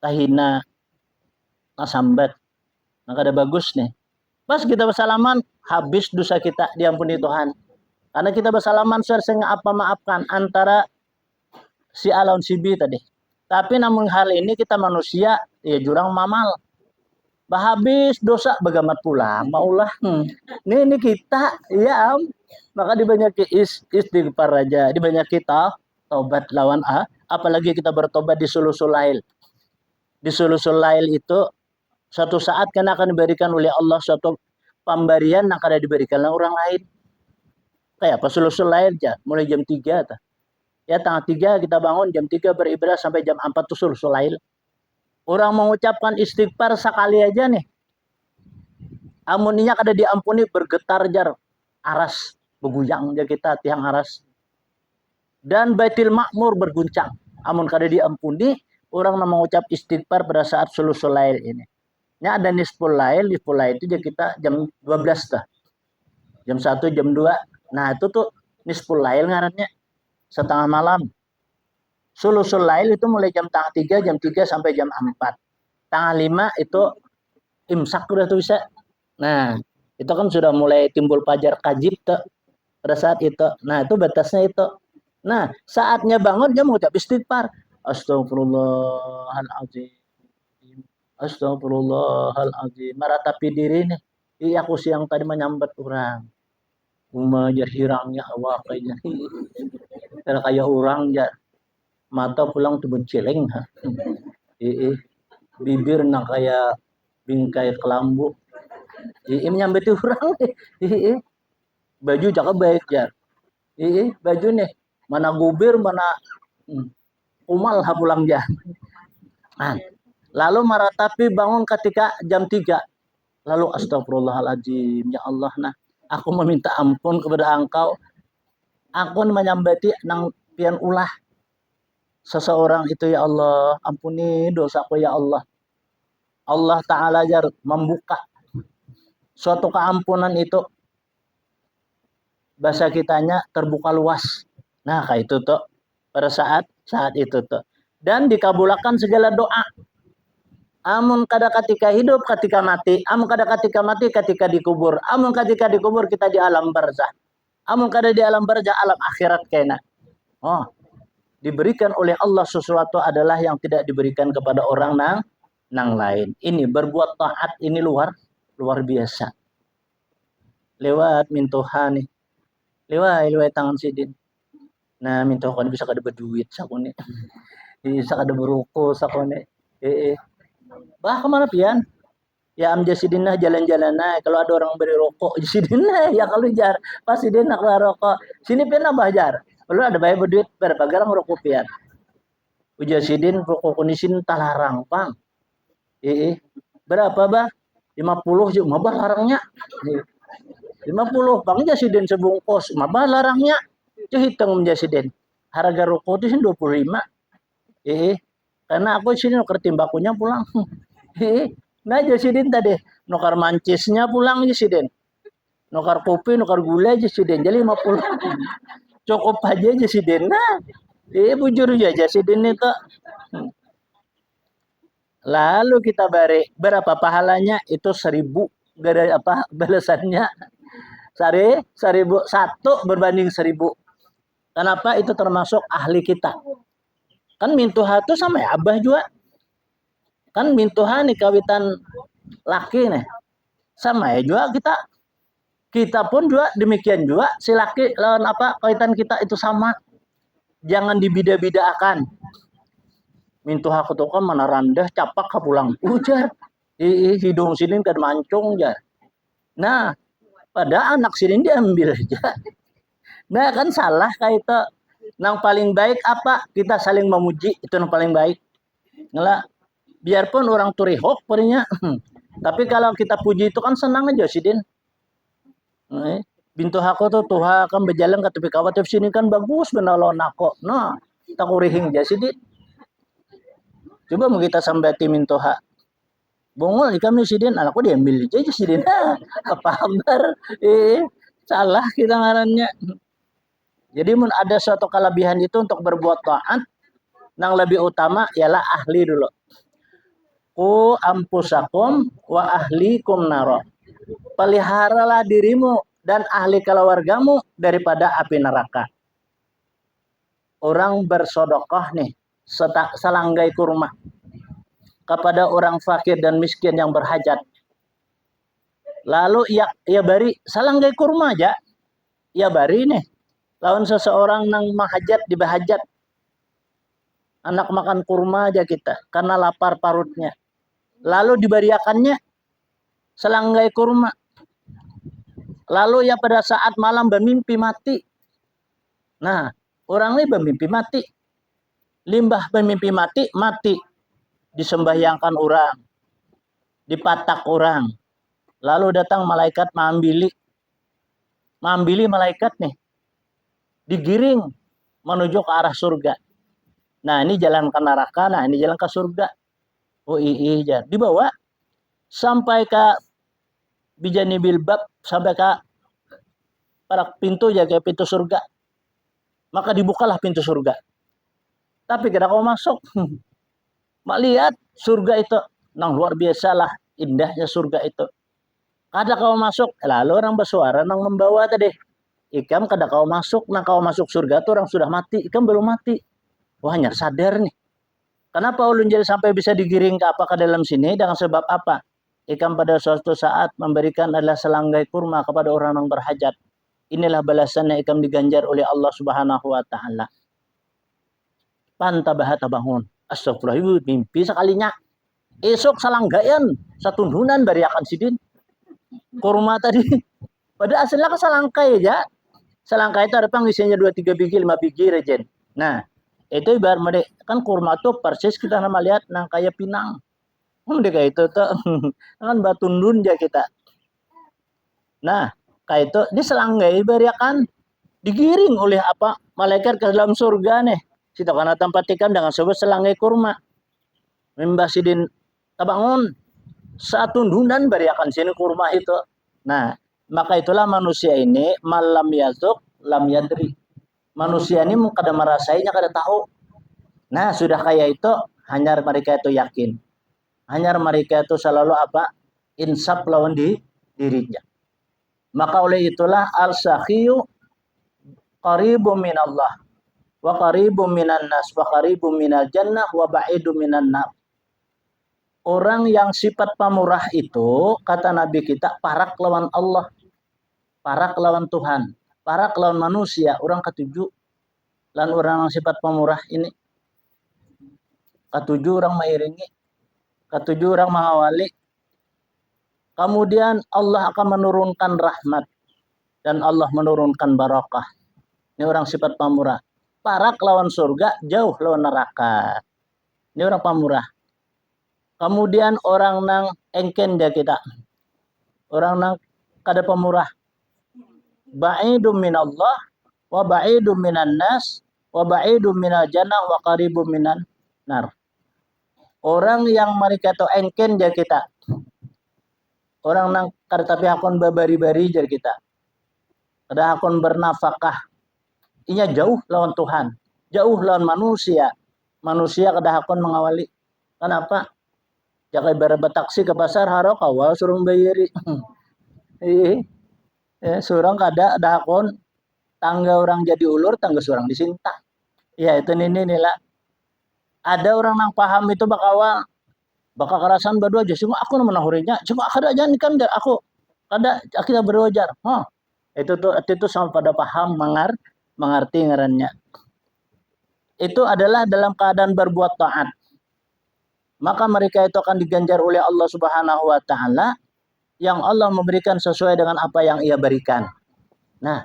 Tahina. Nasambat. Maka ada bagus nih. Pas kita bersalaman, habis dosa kita diampuni Tuhan. Karena kita bersalaman sering apa maafkan antara si A lawan si B tadi. Tapi namun hal ini kita manusia ya jurang mamal. Habis dosa bagamat pulang maulah. Ini kita ya maka dibanyaki istighfar aja, dibanyaki kita tobat lawan apalagi kita bertobat di sulusul lail. Di sulusul lail itu suatu saat kan akan diberikan oleh Allah suatu pemberian yang akan diberikan oleh orang lain. Kayak apa sulusul lail aja mulai jam 3 ta. Ya tanggal 3 kita bangun jam 3 beribadah sampai jam 4 tuh sulusul lail. Orang mengucapkan istighfar sekali aja nih. Amuninya kada diampuni bergetar jar aras beguyang aja kita tiang aras. Dan Baitul Makmur berguncang. Amun kada diampuni orang mengucap istighfar pada saat sulusul lail ini. Nya ada nisful lail itu aja kita jam 12 dah. Jam 1 jam 2. Nah, itu tuh nisful lail ngarannya. Setengah malam. Sulusul lail itu mulai jam tanggal 3, jam 3 sampai jam 4. Tanggal 5 itu imsak udah tuh bisa. Nah, itu kan sudah mulai timbul fajar kajib tuh pada saat itu. Nah, itu batasnya itu. Nah, saatnya bangun dia mengucap istighfar. Astagfirullahaladzim. Astagfirullahaladzim. Meratapi diri nih. Iya aku siang tadi menyambat orang. Umajar hirangnya awak kayaknya. Kayak orang jar. Mata pulang tuh bencileng. Bibir nak kayak bingkai kelambu. Menyambati orang. Baju cakep baik jar. Baju nih. Mana gubir, mana umal pulang jar. Nah, lalu meratapi bangun ketika jam 3. Lalu astagfirullahaladzim. Ya Allah nah. Aku meminta ampun kepada engkau. Aku menyambati nang pian ulah. Seseorang itu ya Allah. Ampuni dosaku ya Allah. Allah Ta'ala jar membuka. Suatu keampunan itu. Bahasa kitanya terbuka luas. Nah kayak itu tuh. Pada saat itu tuh. Dan dikabulkan segala doa. Amun kada ketika hidup, ketika mati. Amun kada ketika mati, ketika dikubur. Amun ketika dikubur, kita di alam barzah. Amun kada di alam barzah, alam akhirat kena. Oh, diberikan oleh Allah sesuatu adalah yang tidak diberikan kepada orang nang lain. Ini berbuat taat ini luar biasa. Lewat mintuhani. Lewat tangan sidin. Nah, mintuhan bisa kada berduit sakone. Bisa kada beruko sakone. Bah kemana pian? Ya am jasidin nah jalan-jalan nah. Kalau ada orang beri rokok jasidin nah ya kalau jar pasti dia nak rokok. Sini pian apa jar? Kalau ada bayar berduit berapa garang rokok pian? Jasidin rokok kunisin talarang pang. Berapa bah? 50 juga bah larangnya. 50 bang jasiden sebungkus. Mabah larangnya. Itu hitung jasiden. Harga rokok itu 25. Karena aku sini nuker timbakunya pulang. Nah jasiden tadi nukar mancisnya pulang jasiden. Nukar kopi, nukar gula jasiden. Jadi 50. Cukup aja jasiden. Nah, bujur aja jasiden itu. Lalu kita berapa pahalanya? Itu 1000. Gara apa balasannya? 1 berbanding 1000. Kenapa? Itu termasuk ahli kita. Kan mintuha itu sama ya abah juga. Kan mintuha nih kawitan laki nih. Sama ya juga kita pun juga demikian juga si laki lawan apa kawitan kita itu sama. Jangan dibida-bidakan. Mintuha aku tuh kan mana randah capak ke pulang ujar. Hidung sini kan mancung ya. Nah, pada anak sini diambil aja. Nah, kan salah kayak itu. Yang paling baik apa? Kita saling memuji, itu yang paling baik. Nggak, biarpun orang turihok purinya. Tapi kalau kita puji itu kan senang aja sih, Din. Bintu aku tuh tuha kan berjalan ke tepi kawat sini kan bagus benolong aku. Nah, kita kurihing aja sih, Din. Coba mau kita sampai tim mintuha. Bongol di kami sidin, anakku diambil aja sidin. Apa kabar? Salah kita ngarannya. Jadi ada suatu kelebihan itu untuk berbuat taat. Yang lebih utama ialah ahli dulu. Ku ampusakum wa ahlikum naro. Peliharalah dirimu dan ahli keluargamu daripada api neraka. Orang bersodokoh nih, selanggai kurma kepada orang fakir dan miskin yang berhajat. Lalu ia bari salanggai kurma aja. Ia bari nih. Lawan seseorang nang mahajat dibahajat. Anak makan kurma aja kita karena lapar parutnya. Lalu dibariakannya selanggai kurma. Lalu ya pada saat malam bermimpi mati. Nah, orang ini bermimpi mati. Limbah bermimpi mati. Disembahyangkan orang. Dipatak orang. Lalu datang malaikat mengambil malaikat nih. Digiring menuju ke arah surga. Nah, ini jalan ke neraka, nah ini jalan ke surga. Oh iya, dibawa sampai ke bijani bilbab, sampai ke para pintu jaga pintu surga. Maka dibukalah pintu surga. Tapi kita kau masuk. Mak lihat surga itu nang luar biasa lah indahnya surga itu. Kada kau masuk, lalu orang bersuara nang membawa tadi. Ikam kada kau masuk, nah kau masuk surga tuh orang sudah mati, ikam belum mati. Wah, hanya sadar nih. Kenapa ulun jadi sampai bisa digiring ke apa ke dalam sini dengan sebab apa? Ikam pada suatu saat memberikan adalah selanggai kurma kepada orang yang berhajat. Inilah balasannya ikam diganjar oleh Allah Subhanahu wa taala. Pantabah bangun. Astagfirullah, mimpi sekalinya. Esok salanggayan, satundunan bari akan sidin. Kurma tadi. Pada asalnya ke salangkai aja. Selangkai itu ada isinya 2-3 biji, 5 biji rejen. Nah, itu ibarat mereka kan kurma tuh persis kita nama lihat nang kayak pinang. Mereka itu tuh kan batundun aja kita. Nah, kayak itu di selanggai bariakan digiring oleh apa? Malaikat ke dalam surga nih. Kita karena tempat ikan dengan sebut selanggai kurma. Membasidin tabangun satundunan bariakan sini kurma itu. Nah, maka itulah manusia ini malam yazuk lam yadri. Manusia ini kada merasainya, kada tahu. Nah, sudah kayak itu hanya mereka itu yakin. Hanya mereka itu selalu apa? Insaf lawan dirinya. Maka oleh itulah al-sakhiyu qaribum minallah wa qaribum minan nas wa qaribum minal jannah wa ba'idum minan nar. Orang yang sifat pamurah itu kata Nabi kita parak lawan Allah. Parak lawan Tuhan, parak lawan manusia, orang ketujuh. Dan orang yang sifat pemurah ini ketujuh orang mengiringi, ketujuh orang mengawali. Kemudian Allah akan menurunkan rahmat dan Allah menurunkan barakah. Ini orang sifat pemurah. Parak lawan surga, jauh lawan neraka. Ini orang pemurah. Kemudian orang nang engken dia kita. Orang nang kada pemurah. ba'idum minallah wa ba'idum minan nas wa ba'idum minal jannah wa qaribum minan nar. Orang yang mereka to engken jar kita. Orang nang kada tapi hakon babari-bari jar kita. Kada hakon bernafkah. Inya jauh lawan Tuhan, jauh lawan manusia. Manusia kada hakon mengawali. Kenapa? Jakai taksi ke pasar haro kawal suruh bayari. Surang kada hakon tangga orang jadi ulur, tangga surang disinta. Ya itu nila. Ada orang nang paham itu bakawa baka kerasan berdua aja. Cuma aku menahurinya. Cuma kada jangan kan aku kada kita berwajar. Itu sama pada paham mengerti ngarannya. Itu adalah dalam keadaan berbuat taat. Maka mereka itu akan diganjar oleh Allah Subhanahu wa taala yang Allah memberikan sesuai dengan apa yang Ia berikan. Nah,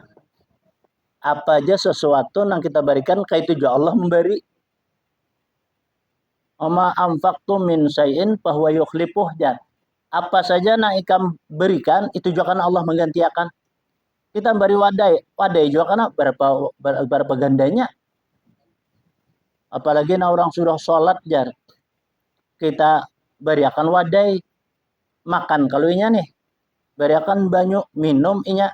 apa aja sesuatu yang kita berikan kayak itu juga Allah memberi. Oma anfaqtum min syai'in fahuwa yukhlifuh jan. Apa saja yang ikam berikan itu juga kan Allah menggantikan. Kita beri wadai juga karena berapa gandanya. Apalagi orang sudah sholat jar. Kita berikan wadai makan kalau inya nih. Berikan banyak minum inya.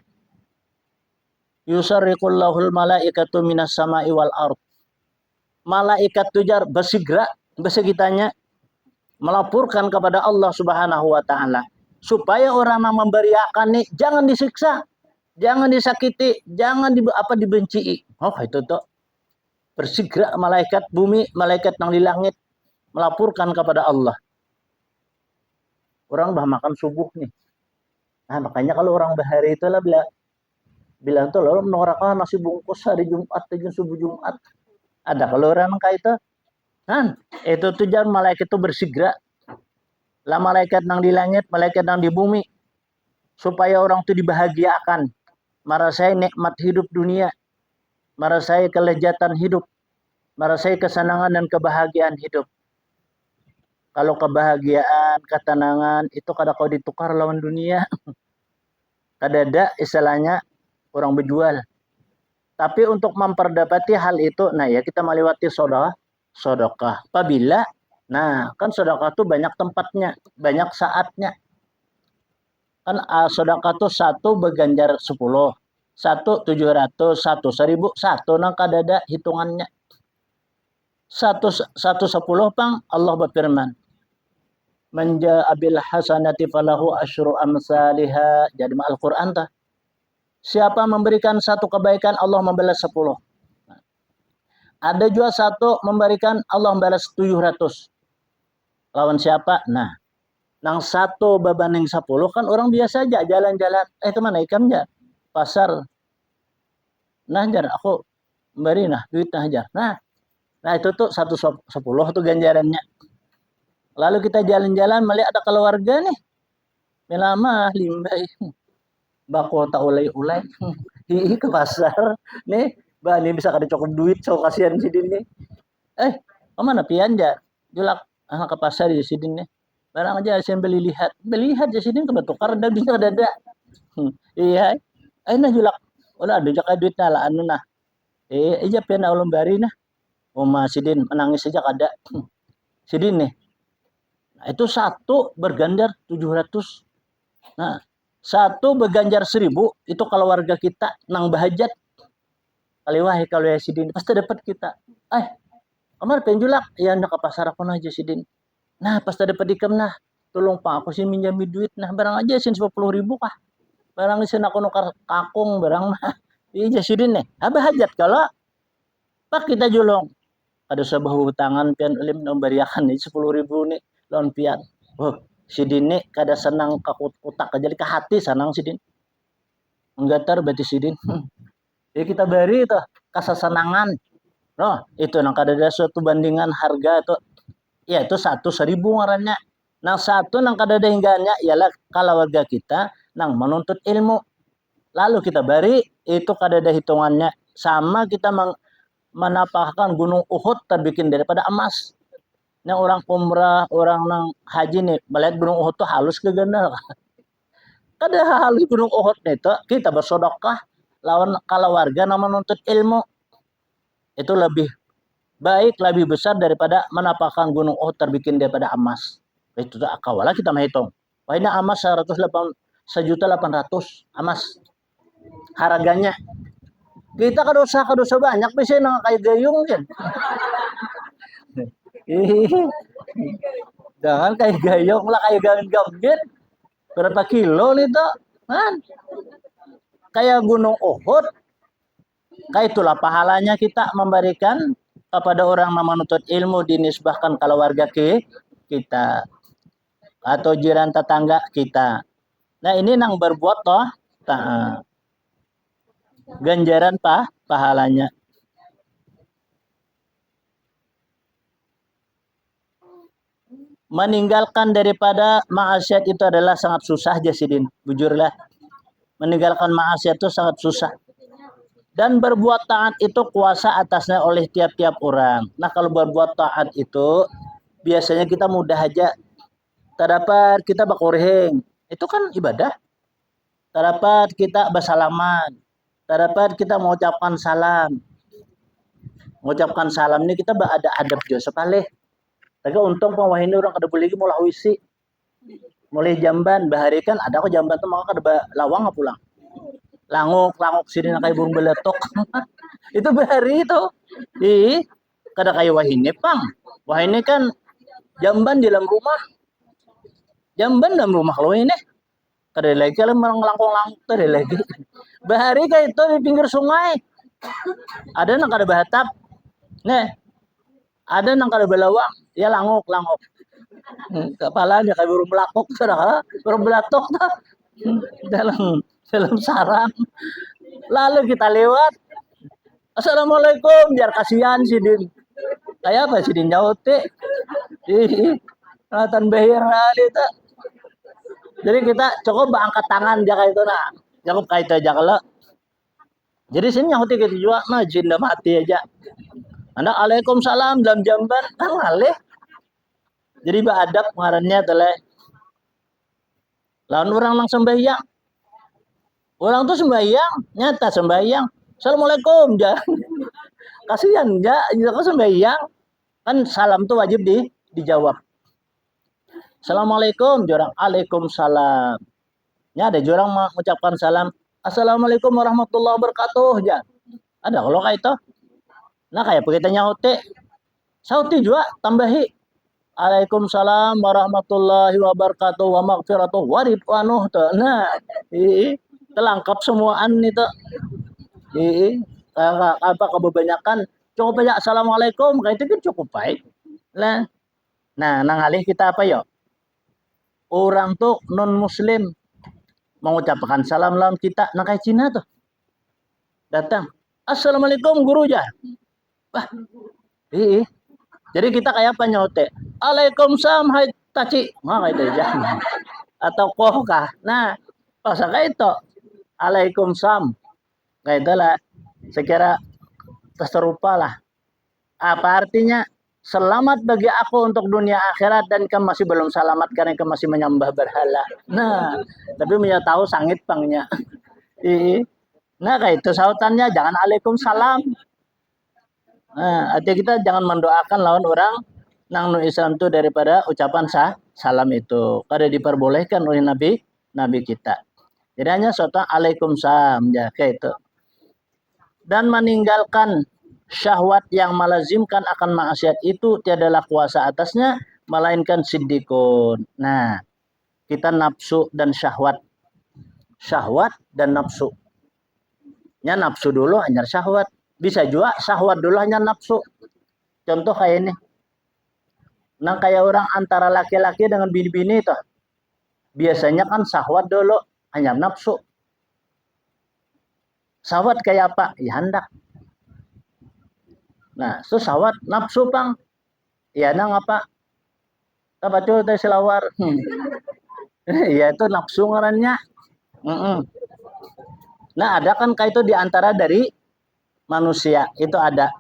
Yusarriqullahul malaikatu minas sama'i wal ard. Malaikat tujar bersegera bersegitanya melaporkan kepada Allah Subhanahu wa taala supaya orang yang memberiakan nih jangan disiksa, jangan disakiti, jangan dibenci. Oh itu tuh bersegera malaikat bumi, malaikat yang di langit melaporkan kepada Allah. Orang bah makan subuh nih. Nah makanya kalau orang bahari itu lah bilang tuh lo menorakan nasi bungkus hari Jumat, subuh Jumat. Ada kalau orang kayak itu. Kan itu tujuan malaikat itu bersegera. Lah malaikat yang di langit, malaikat yang di bumi supaya orang itu dibahagiakan, merasai nikmat hidup dunia, merasai kelezatan hidup, merasai kesenangan dan kebahagiaan hidup. Kalau kebahagiaan, ketenangan itu kada kau ditukar lawan dunia. Kada ada istilahnya orang berjual. Tapi untuk memperdapati hal itu, nah ya kita melewati sedekah. Apabila, nah kan sedekah itu banyak tempatnya, banyak saatnya. Kan sedekah itu satu berganjar 10, satu 700, satu 1000, satu nang kadada hitungannya. Satu 10 pang Allah berfirman. Manja abil hasanati falahu asyru amsalihha. Jadi Al-Quran tah. Siapa memberikan satu kebaikan Allah membalas 10. Ada juga satu memberikan Allah membalas 700. Lawan siapa? Nah, nang satu berbanding 10 kan orang biasa aja jalan-jalan. Kemana ikam jar? Pasar. Nah jar aku beri nah duit nah jar. Nah itu tuh 110 tuh ganjarannya. Lalu kita jalan-jalan melihat ada keluarga nih. Melama limbai. Bako tak ulai-ulai. Hihi ke pasar. Nih, ini bisa kada cukup duit so kasihan si din nih. Kemana pian jar? Julak ke pasar di sini nih. Barang aja saya beli lihat di sini kebetukar ada bisa ada. Iya. Nah julak. Udah ada jaka duit na lah anu nah. Ija pian ulun bari nah. Oma sidin menangis saja kada. Sidin nih. Nah, itu satu berganjar 700. Nah, satu berganjar 1000 itu kalau warga kita nang bahajat. Kaliwah kalau ya sidin pasti dapat kita. Kamar penjulak ya nak ke pasar aku nah aja sidin. Nah, pasti dapat ikam nah. Tolong pak aku sih minjami duit nah barang aja sin 10.000 kah. Barang isin aku nukar kakung barang mah. Iya sidin nih. Bahajat kalau pak kita julong. Ada sebuah hutangan pian ulim memberiakan nih 10.000 nih lawan pian. Sidin nih kada senang utak jadi ke hati senang sidin. Menggatar berarti sidin. Jadi kita beri itu kesesenangan. Itu nang kada ada suatu bandingan harga itu. Ya itu 1.000 ngarannya. Nah satu nang kada ada hingganya ialah kalau warga kita nang menuntut ilmu. Lalu kita beri itu kada ada hitungannya. Sama kita menapahkan gunung Uhud terbikin daripada emas. Yang orang umrah, orang nang haji nih, melihat gunung Uhud tuh halus ke ganda. Kada halus gunung Uhud nih tuh, kita bersedekah lawan kalawarga nama menuntut ilmu. Itu lebih baik, lebih besar daripada menapakan gunung Uhud terbikin daripada emas. Itu tuh akawala kita menghitung. Wah ini emas 1.800.000 emas harganya. Kita kadosa banyak bisa nang kayak gayung kan. Jangan kayak gayung lah kayak gayung berapa kilo nih tuh kan kayak gunung Uhud. Kayak itulah pahalanya kita memberikan kepada orang yang menuntut ilmu dinisbahkan kalau warga kita atau jiran tetangga kita. Nah ini nang berbuat toh ganjaran pahalanya. Meninggalkan daripada maksiat itu adalah sangat susah Jasidin, bujurlah. Meninggalkan maksiat itu sangat susah. Dan berbuat taat itu kuasa atasnya oleh tiap-tiap orang. Nah kalau berbuat taat itu biasanya kita mudah aja. Terdapat kita bakurhing, itu kan ibadah. Terdapat kita bersalaman. Terdapat kita mengucapkan salam. Mengucapkan salam ini kita ada adab juga sekali. Tapi untung pawah ini orang kada boleh mulai wisi. Mulai jamban bahari kan ada kok jamban tuh maka kada lawang pulang. Languk sini kayak burung beletok. Itu bahari itu. Ih, kada kayak wah ini pang. Wah ini kan jamban di dalam rumah. Jamban dalam rumah lo ini. Kada lagi kalau melangkung-langkung kada lagi. Bahari kayak itu di pinggir sungai. Ada nang kada bahatap. Nih. Ada nang kada belawang. Ya languk. Kepalanya kayak burung belakok sudah, burung belatok dah. dalam sarang. Lalu kita lewat. Assalamualaikum, biar kasihan si Din. Kayak apa si Din nyaute? Tan behir itu. Jadi kita cukup angkat tangan jaga itu nah. Cukup kayak itu aja kalau. Jadi sini nyaute kita juga nah jin dah mati aja. Anda Waalaikumsalam dalam jamban kan ngalih. Jadi beradab ngarannya telah lawan orang langsung sembahyang. Orang tuh sembahyang, nyata sembahyang. Assalamualaikum, ja. Kasihan, ja, kok sembahyang. Kan salam tuh wajib dijawab. Assalamualaikum, jorang. Waalaikumsalam. Ya ada jorang mengucapkan salam. Assalamualaikum warahmatullahi wabarakatuh, ja. Ada kalau kayak itu. Nah kayak begitu nyaute. Sauti juga tambahi. Waalaikumsalam warahmatullahi wabarakatuh wa maghfiratuh wa ridwanuh. Nah, terlengkap semuaan itu. Apa kebanyakan cukup aja assalamualaikum kayak itu kan cukup baik. Nah, nangalih kita apa ya? Orang tuh non muslim mengucapkan salam lawan kita nah kayak Cina tuh. Datang. Assalamualaikum guru ya. Wah. Jadi kita kayak apa nyote? Waalaikumsalam hai taci. Nah kayak itu aja. Atau koh kah? Nah, pas kayak itu. Waalaikumsalam. Kayak itulah. Sekira serupa lah. Apa artinya? Selamat bagi aku untuk dunia akhirat dan kamu masih belum selamat karena kamu masih menyembah berhala. Nah, tapi punya tahu sangit pangnya. Nah, kayak itu sautannya jangan Waalaikumsalam. Nah, artinya kita jangan mendoakan lawan orang nang nu Islam itu daripada ucapan salam itu. Kada diperbolehkan oleh Nabi kita. Jadi hanya sautan Waalaikumsalam ya kayak itu. Dan meninggalkan syahwat yang melazimkan akan maksiat itu tiadalah kuasa atasnya melainkan siddiqun. Nah, kita nafsu dan syahwat. Syahwat dan nafsu. Nya nafsu dulu hanya syahwat. Bisa juga syahwat dulu hanya nafsu. Contoh kayak ini. Nah kayak orang antara laki-laki dengan bini-bini itu. Biasanya kan syahwat dulu hanya nafsu. Syahwat kayak apa? Ya hendak. Nah, itu syahwat nafsu pang. Ya nang apa? Apa tuh teh selawar? Ya itu nafsu ngarannya. Nah, ada kan kayak itu diantara dari manusia itu ada.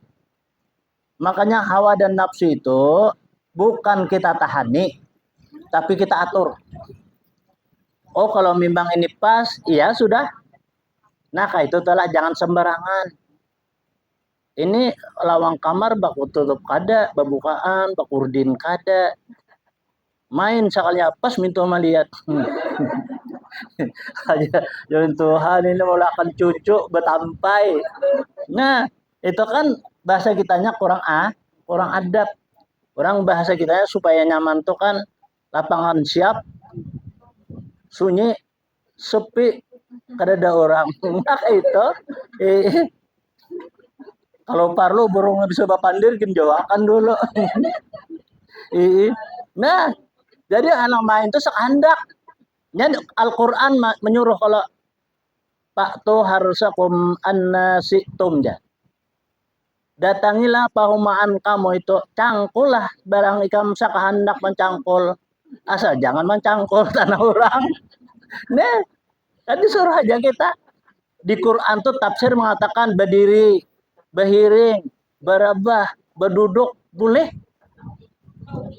Makanya hawa dan nafsu itu bukan kita tahani, tapi kita atur. Oh kalau memang ini pas, iya sudah. Nah, kayak itu telah jangan sembarangan. Ini lawang kamar baku tutup kada, babukaan, bakurdin kada. Main sekali pas minta melihat. Aja yang Tuhan ini mulakan cucu betampai. Nah, itu kan bahasa kitanya kurang adab. Orang bahasa kitanya supaya nyaman tuh kan lapangan siap, sunyi, sepi, kada ada orang. Nah, itu eh, kalau parlo burung bisa bapandir genjoakan dulu. Nah, jadi anak main itu sekandak. Jadi Al-Quran menyuruh kalau Pak tuh harus kum annasitum ya. Datangilah pahumaan kamu itu cangkulah barang ikam sakahandak mencangkul. Asal jangan mencangkul tanah orang. Nah, tadi suruh aja kita. Di Quran tuh tafsir mengatakan berdiri, berhiring, berabah, berduduk, boleh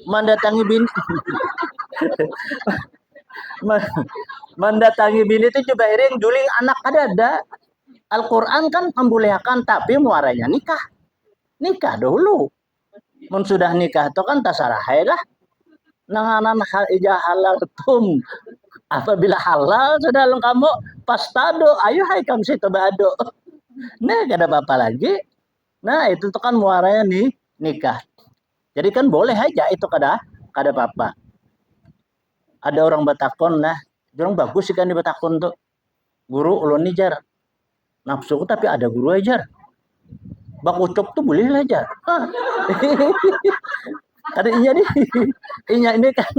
mendatangi bini. Mendatangi bini itu coba iring juling anak ada. Al-Quran kan membolehkan tapi muaranya nikah dulu. Mun sudah nikah itu kan tasarah lah. Nanganan hal ijah halal tum. Apabila halal sudah lu kamu pastado, ayo hai kamu situ bado. Nah, gak ada apa-apa lagi. Nah, itu tuh kan muaranya nikah. Jadi kan boleh aja itu kada apa-apa. Ada orang batakon nah, orang bagus sih kan di batakon tuh. Guru ulun nih jar. Nafsuku tapi ada guru ajar. Bak ucap tuh boleh lah jar. Ada inya nih. Inya ini kan.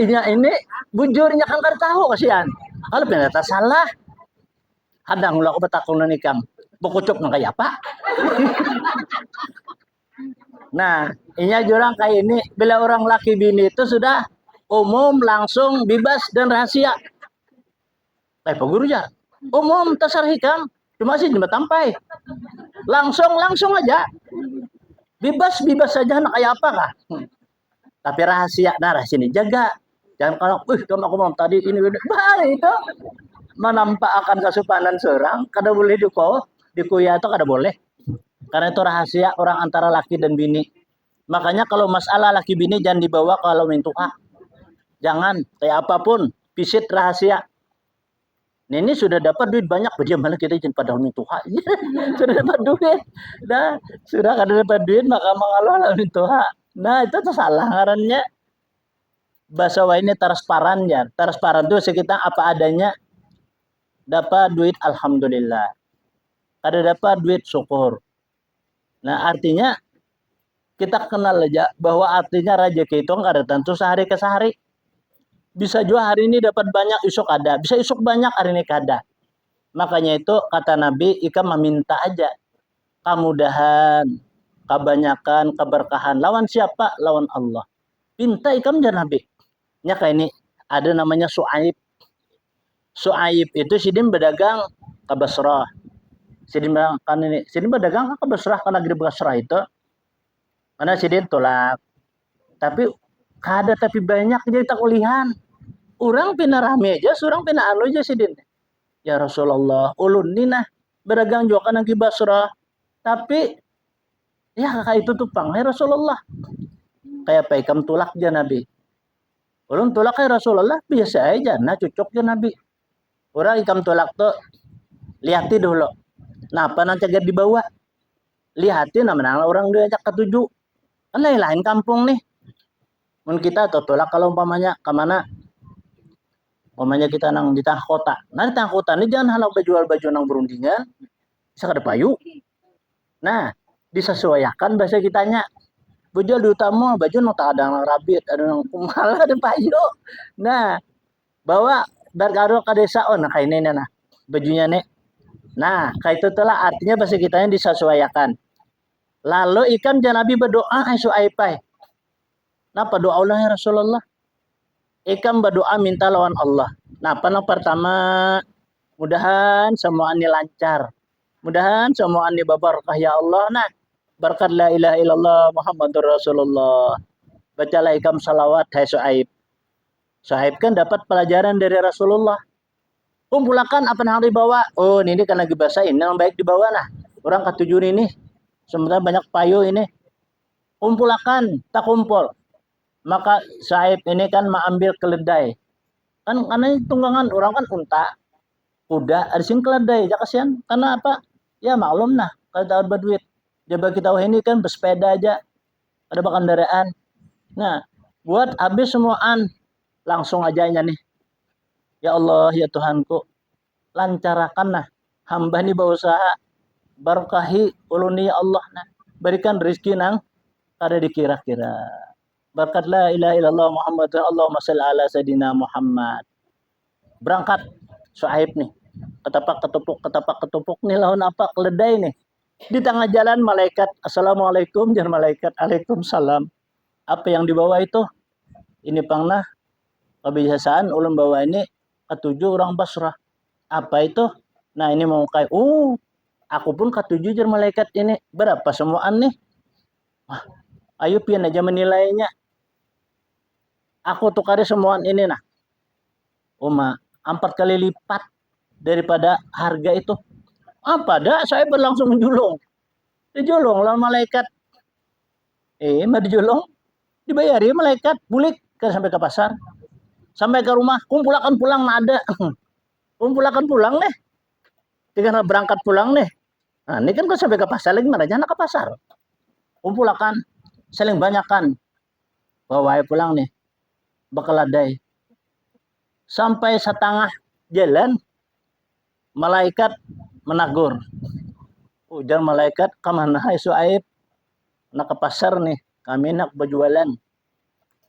Inya ini bujurnya kan kada tahu kasihan. Kalau ternyata salah. Hadang ulah aku batakon nih kang. Bak ucap nang kayak apa? Nah, inya jurang kayak ini. Bila orang laki bini itu sudah umum, langsung, bebas, dan rahasia. Tapi guru ya, umum tasar hikam, cuma sih jembat tampai. Langsung aja. Bebas saja nak kayak apa kah? Tapi rahasia, nah rahasia ini jaga. Jangan kalau, kamu aku mau tadi ini, bah itu menampakkan kesupanan seorang, kada boleh dikuya itu kada boleh. Karena itu rahasia orang antara laki dan bini. Makanya kalau masalah laki bini jangan dibawa kalau mintuha. Jangan, kayak apapun, pisit rahasia. Nah, ini sudah dapat duit banyak, dia malah kita izin pada mintuha. Sudah dapat duit. Nah, sudah kada dapat duit maka mengalah mintuha. Nah, itu tuh salah ngarannya. Bahasa ini transparan ya. Transparan itu sekitar apa adanya. Dapat duit alhamdulillah. Kada dapat duit syukur. Nah, artinya kita kenal aja bahwa artinya rezeki itu kada tentu sehari ke sehari. Bisa juga hari ini dapat banyak, isuk ada. Bisa isuk banyak, hari ini kada. Makanya itu kata Nabi, ikam meminta aja. Kemudahan, kebanyakan, keberkahan. Lawan siapa? Lawan Allah. Pinta ikam jangan Nabi. Nya kayak ini, ada namanya Su'aib. Su'aib itu sidin berdagang ke Basrah. Sidin berdagang ke Basrah, ke negeri Basrah itu. Mana sidin tolak. Tapi kada tapi banyak jadi tak ulihan. Orang pina rame aja, orang pina anu aja sidin. Ya Rasulullah, ulun ni nah berdagang juga kan ke Basrah. Tapi ya kakak itu tupang, ya Rasulullah. Kayak paikam tulak aja Nabi. Ulun tulak ya Rasulullah, biasa aja, nah cocok aja Nabi. Orang ikam tulak tuh, lihati dulu. Nah apa nanti agar dibawa? Lihati namanya orang dia ajak ketujuh. Kan lain kampung nih. Mun kita tuh tulak kalau umpamanya kemana? Umpamanya kita nang di tengah kota. Nah di tengah kota ini jangan halau jual baju nang berundingan. Bisa kada payu. Nah, disesuaikan bahasa kitanya. Baju di utama, baju nang tak ada nang rabit, ada nang kumal, ada payu. Nah, bawa berkaro ke desa, oh nah kayak ini nah. Bajunya nih. Nah, kayak itu telah artinya bahasa kitanya disesuaikan. Lalu ikan Nabi berdoa, Su'aipai. Napa doa Allah ya Rasulullah? Ikan berdoa minta lawan Allah. Nah, apa pertama? Mudahan semua ini lancar. Mudahan semua ini babarakah ya Allah. Nah, berkat la ilaha illallah Muhammadur Rasulullah. Bacalah ikam salawat hai Su'aib. Su'aib kan dapat pelajaran dari Rasulullah. Kumpulakan apa yang dibawa. Oh, ini kan lagi bahasa ini yang baik dibawa nah. Orang ketujuh ini. Sebenarnya banyak payu ini. Kumpulakan, tak kumpul. Maka Saib ini kan mengambil keledai. Kan karena tunggangan orang kan unta, kuda, ada sing keledai. Ya kasihan. Karena apa? Ya maklum nah. Kalau tahu berduit. Dia bagi tahu ini kan bersepeda aja. Ada kendaraan. Nah, buat habis semuaan. Langsung aja nih. Ya Allah, ya Tuhanku. Lancarakanlah hamba ini berusaha berkahi uluni ya Allah nah. Berikan rezeki nang kada dikira-kira. Berkat la ilaha illallah Muhammad Allahumma shalli ala sayidina Muhammad. Berangkat Suhaib nih. Ketapak ketupuk nih lawan apa keledai nih. Di tengah jalan malaikat assalamualaikum dan malaikat waalaikumsalam. Apa yang dibawa itu? Ini pangna kebiasaan ulun bawa ini ketujuh orang Basrah. Apa itu? Nah ini mau kayak, aku pun ketujuh jar malaikat ini. Berapa semuaan nih? Wah, ayo pian aja menilainya. Aku tukari semuaan ini nah. Uma, 4 kali lipat daripada harga itu. Apa dah? Saya berlangsung menjulung. Dijulung lawan malaikat. Mah dijulung. Dibayari malaikat. Bulik kan sampai ke pasar. Sampai ke rumah. Kumpulakan pulang nah ada. Kumpulakan pulang nih. Tinggal berangkat pulang nih. Nah, ini kan gue sampai ke pasar lagi mana jangan ke pasar. Kumpulakan, saling banyakkan. Bawa pulang nih. Bakaladai. Sampai setengah jalan malaikat menagur. Ujar malaikat, kemana hai Suhaib? Nak ke pasar nih, kami nak berjualan.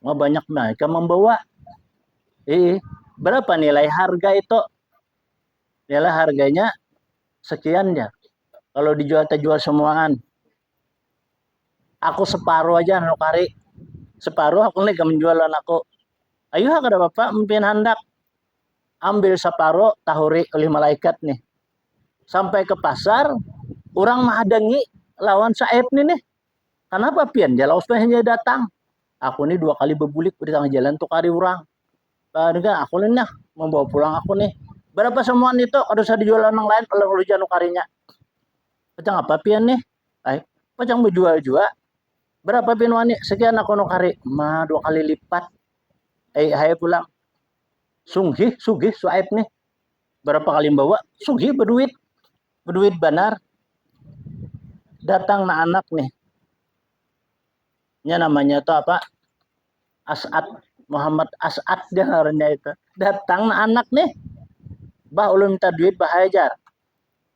Mau banyak mereka membawa. Berapa nilai harga itu? Nilai harganya sekian ya. Kalau dijual terjual semuaan. Aku separuh aja nukari. Separuh aku nih menjualan aku. Ayo kada bapak mungkin hendak ambil separuh tahuri oleh malaikat nih. Sampai ke pasar, orang menghadangi lawan Saib nih nih. Kenapa pian? Jalan hanya datang. Aku nih 2 kali berbulik di tengah jalan tuh kari orang. Padahal aku nih membawa pulang aku nih. Berapa semuaan itu? Ada saya dijual orang lain kalau lu jangan karinya. Pecang apa pian nih? Pecang berjual juga. Berapa pian wani? Sekian aku nukari. 2 kali lipat. Hai pulang. Sugih Suhaib nih. Berapa kali bawa? Sugih berduit. Berduit benar. Datang na anak nih. Nya namanya itu apa? As'ad. Muhammad As'ad dia namanya itu. Datang na anak nih. Bah ulun minta duit bah ajar.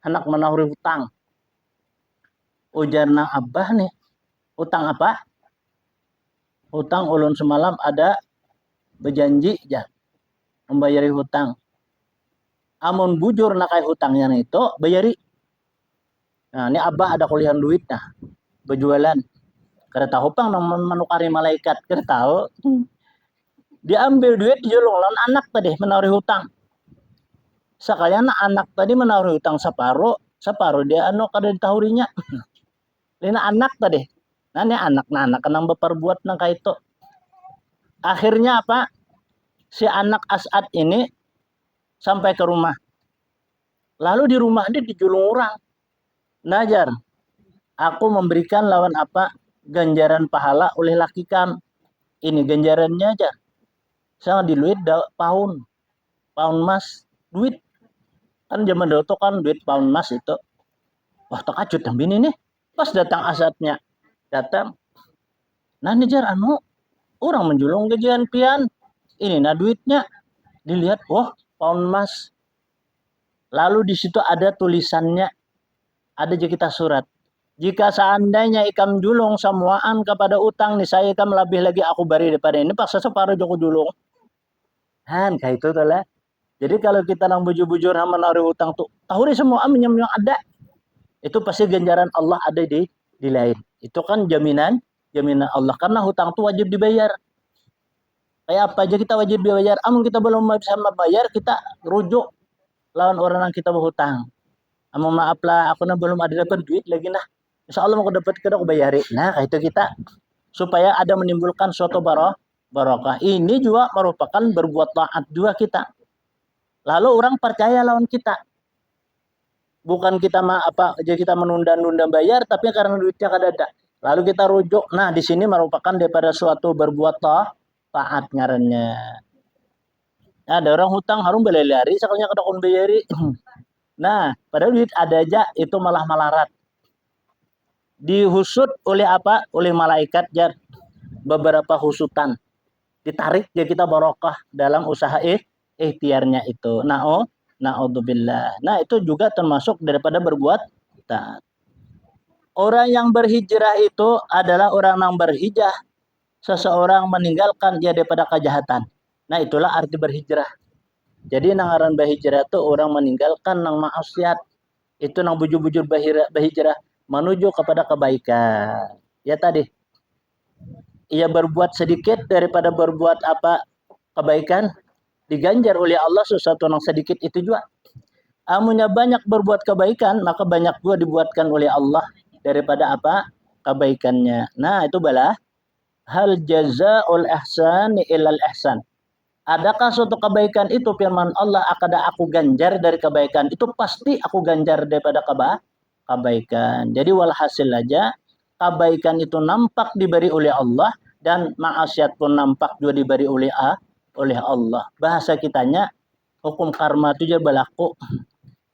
Anak menawari hutang. Ujar na abah nih. Hutang apa? Hutang ulun semalam ada berjanji ya. Membayari hutang. Amun bujur na kayak hutangnya itu bayari. Nah ini abah ada kuliah duit nah. Berjualan. Kada tahu pang nang menukari malaikat. Kada tahu. Dia ambil duit dijulung lawan anak tadi menawari hutang. Sekalian anak tadi menawari hutang separuh dia kada ditahurinya. Lina anak tadi. Nah ini anak nang berperbuat nang kayak itu. Akhirnya apa? Si anak As'ad ini sampai ke rumah. Lalu di rumah dia dijulung orang. Najar, aku memberikan lawan apa? Ganjaran pahala oleh laki kam. Ini ganjarannya aja. Saya diluit pound emas, duit. Kan zaman dulu tuh kan duit pound emas itu. Wah, terkejut tapi ini nih. Pas datang As'adnya. Datang. Nah, Najar orang menjulung gajian pian. Ini nah duitnya. Dilihat, wah, pound emas. Lalu di situ ada tulisannya. Ada kita surat. Jika seandainya ikam julung semuaan kepada utang nih saya ikam lebih lagi aku beri daripada ini paksa separuh joko julung. Han kayak itu tuh lah. Jadi kalau kita nang bujur-bujur sama naruh utang tuh tahu deh semua minyak ada. Itu pasti ganjaran Allah ada di lain. Itu kan jaminan Allah karena hutang tuh wajib dibayar. Kayak apa aja kita wajib dibayar. Amun kita belum bisa membayar kita rujuk lawan orang yang kita berhutang. Amun maaf lah aku belum ada dapat duit lagi nah. Insya Allah mau dapat kita aku bayari. Nah, itu kita supaya ada menimbulkan suatu barokah. Ini juga merupakan berbuat taat juga kita. Lalu orang percaya lawan kita. Bukan kita jadi kita menunda-nunda bayar, tapi karena duitnya kada ada. Lalu kita rujuk. Nah, di sini merupakan daripada suatu berbuat taat ngarannya. Nah, ada orang hutang harum belari sekalinya kada kon bayari. Nah, padahal duit ada aja itu malah malarat. Dihusut oleh apa? Oleh malaikat jar beberapa husutan. Ditarik ya kita barokah dalam usaha ikhtiarnya itu. Na'udzubillah. Nah, itu juga termasuk daripada berbuat taat. Orang yang berhijrah itu adalah orang yang berhijrah. Seseorang meninggalkan dia daripada kejahatan. Nah, itulah arti berhijrah. Jadi nangaran berhijrah itu orang meninggalkan nang maksiat. Itu nang bujur-bujur berhijrah menuju kepada kebaikan. Ya tadi. Ia berbuat sedikit daripada berbuat apa kebaikan diganjar oleh Allah sesuatu yang sedikit itu juga. Amunnya banyak berbuat kebaikan, maka banyak juga dibuatkan oleh Allah daripada apa kebaikannya. Nah, itu balah hal jazaul ihsani ilal ihsan. Adakah suatu kebaikan itu firman Allah akan aku ganjar dari kebaikan? Itu pasti aku ganjar daripada kebaikan. Jadi walhasil aja kebaikan itu nampak diberi oleh Allah dan maksiat pun nampak juga diberi oleh Allah. Bahasa kitanya hukum karma itu jadi berlaku.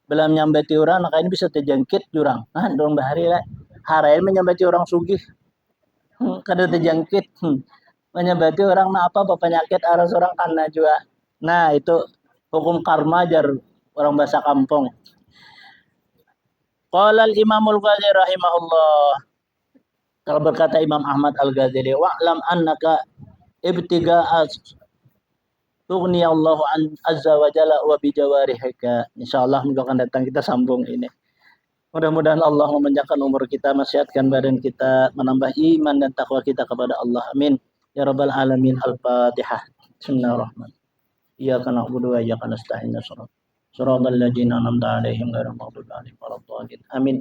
Belum nyambati orang, maka ini bisa terjangkit jurang. Nah, dorong bahari lah. Harai menyambati orang sugih. Kada terjangkit. Menyambati orang apa penyakit arah seorang karena juga. Nah, itu hukum karma jar orang bahasa kampung. Qala al-Imam al-Ghazali rahimahullah. Kalau berkata Imam Ahmad al-Ghazali, wa'lam annaka ibtiga'a tughni Allah azza wa jalla wa bi jawarihika. Insyaallah minggu akan datang kita sambung ini. Mudah-mudahan Allah memanjangkan umur kita, mensehatkan badan kita, menambah iman dan takwa kita kepada Allah. Amin. Ya Rabbal Alamin. Al-Fatihah. Bismillahirrahmanirrahim. Iyyaka na'budu wa iyyaka nasta'in. Shiratal ladzina an'amta 'alaihim ghairil maghdubi 'alaihim waladdallin. Amin.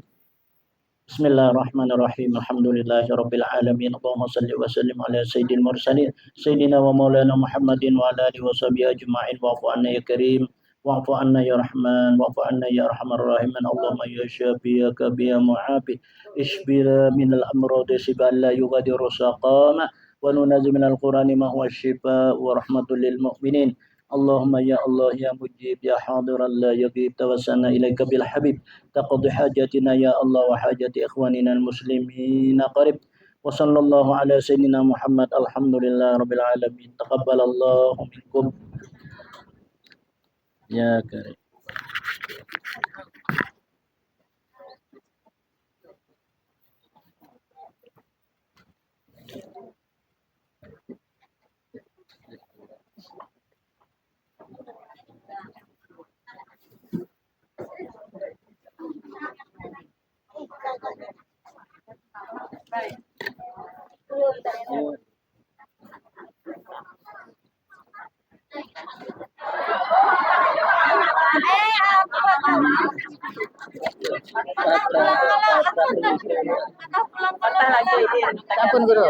Bismillahirrahmanirrahim. Alhamdulillahirabbil alamin. Allahumma shalli wa sallim ala sayyidil mursalin sayyidina wa maulana Muhammadin wa ala alihi washabihi ajma'in. Wa'fu 'anna ya karim. Wa'fu 'anna ya rahman. Wa'fu 'anna ya arhamar rahimin. Allahumma ya syafi ya kabi ya mu'afi. Ishbira minal amradi shibal la yughadiru saqama. Wa nunazzilu minal qur'ani ma huwa shifaa wa rahmatul lil mu'minin. Allahumma ya Allah ya mujib ya hadiran la yaghib tawassalna ilaika bil habib taqdi hajatina ya Allah wa hajati ikhwanina al muslimina qarib wa sallallahu ala sayyidina Muhammad alhamdulillah rabbil alamin taqabbalallahu minkum ya karim. Kapan guru?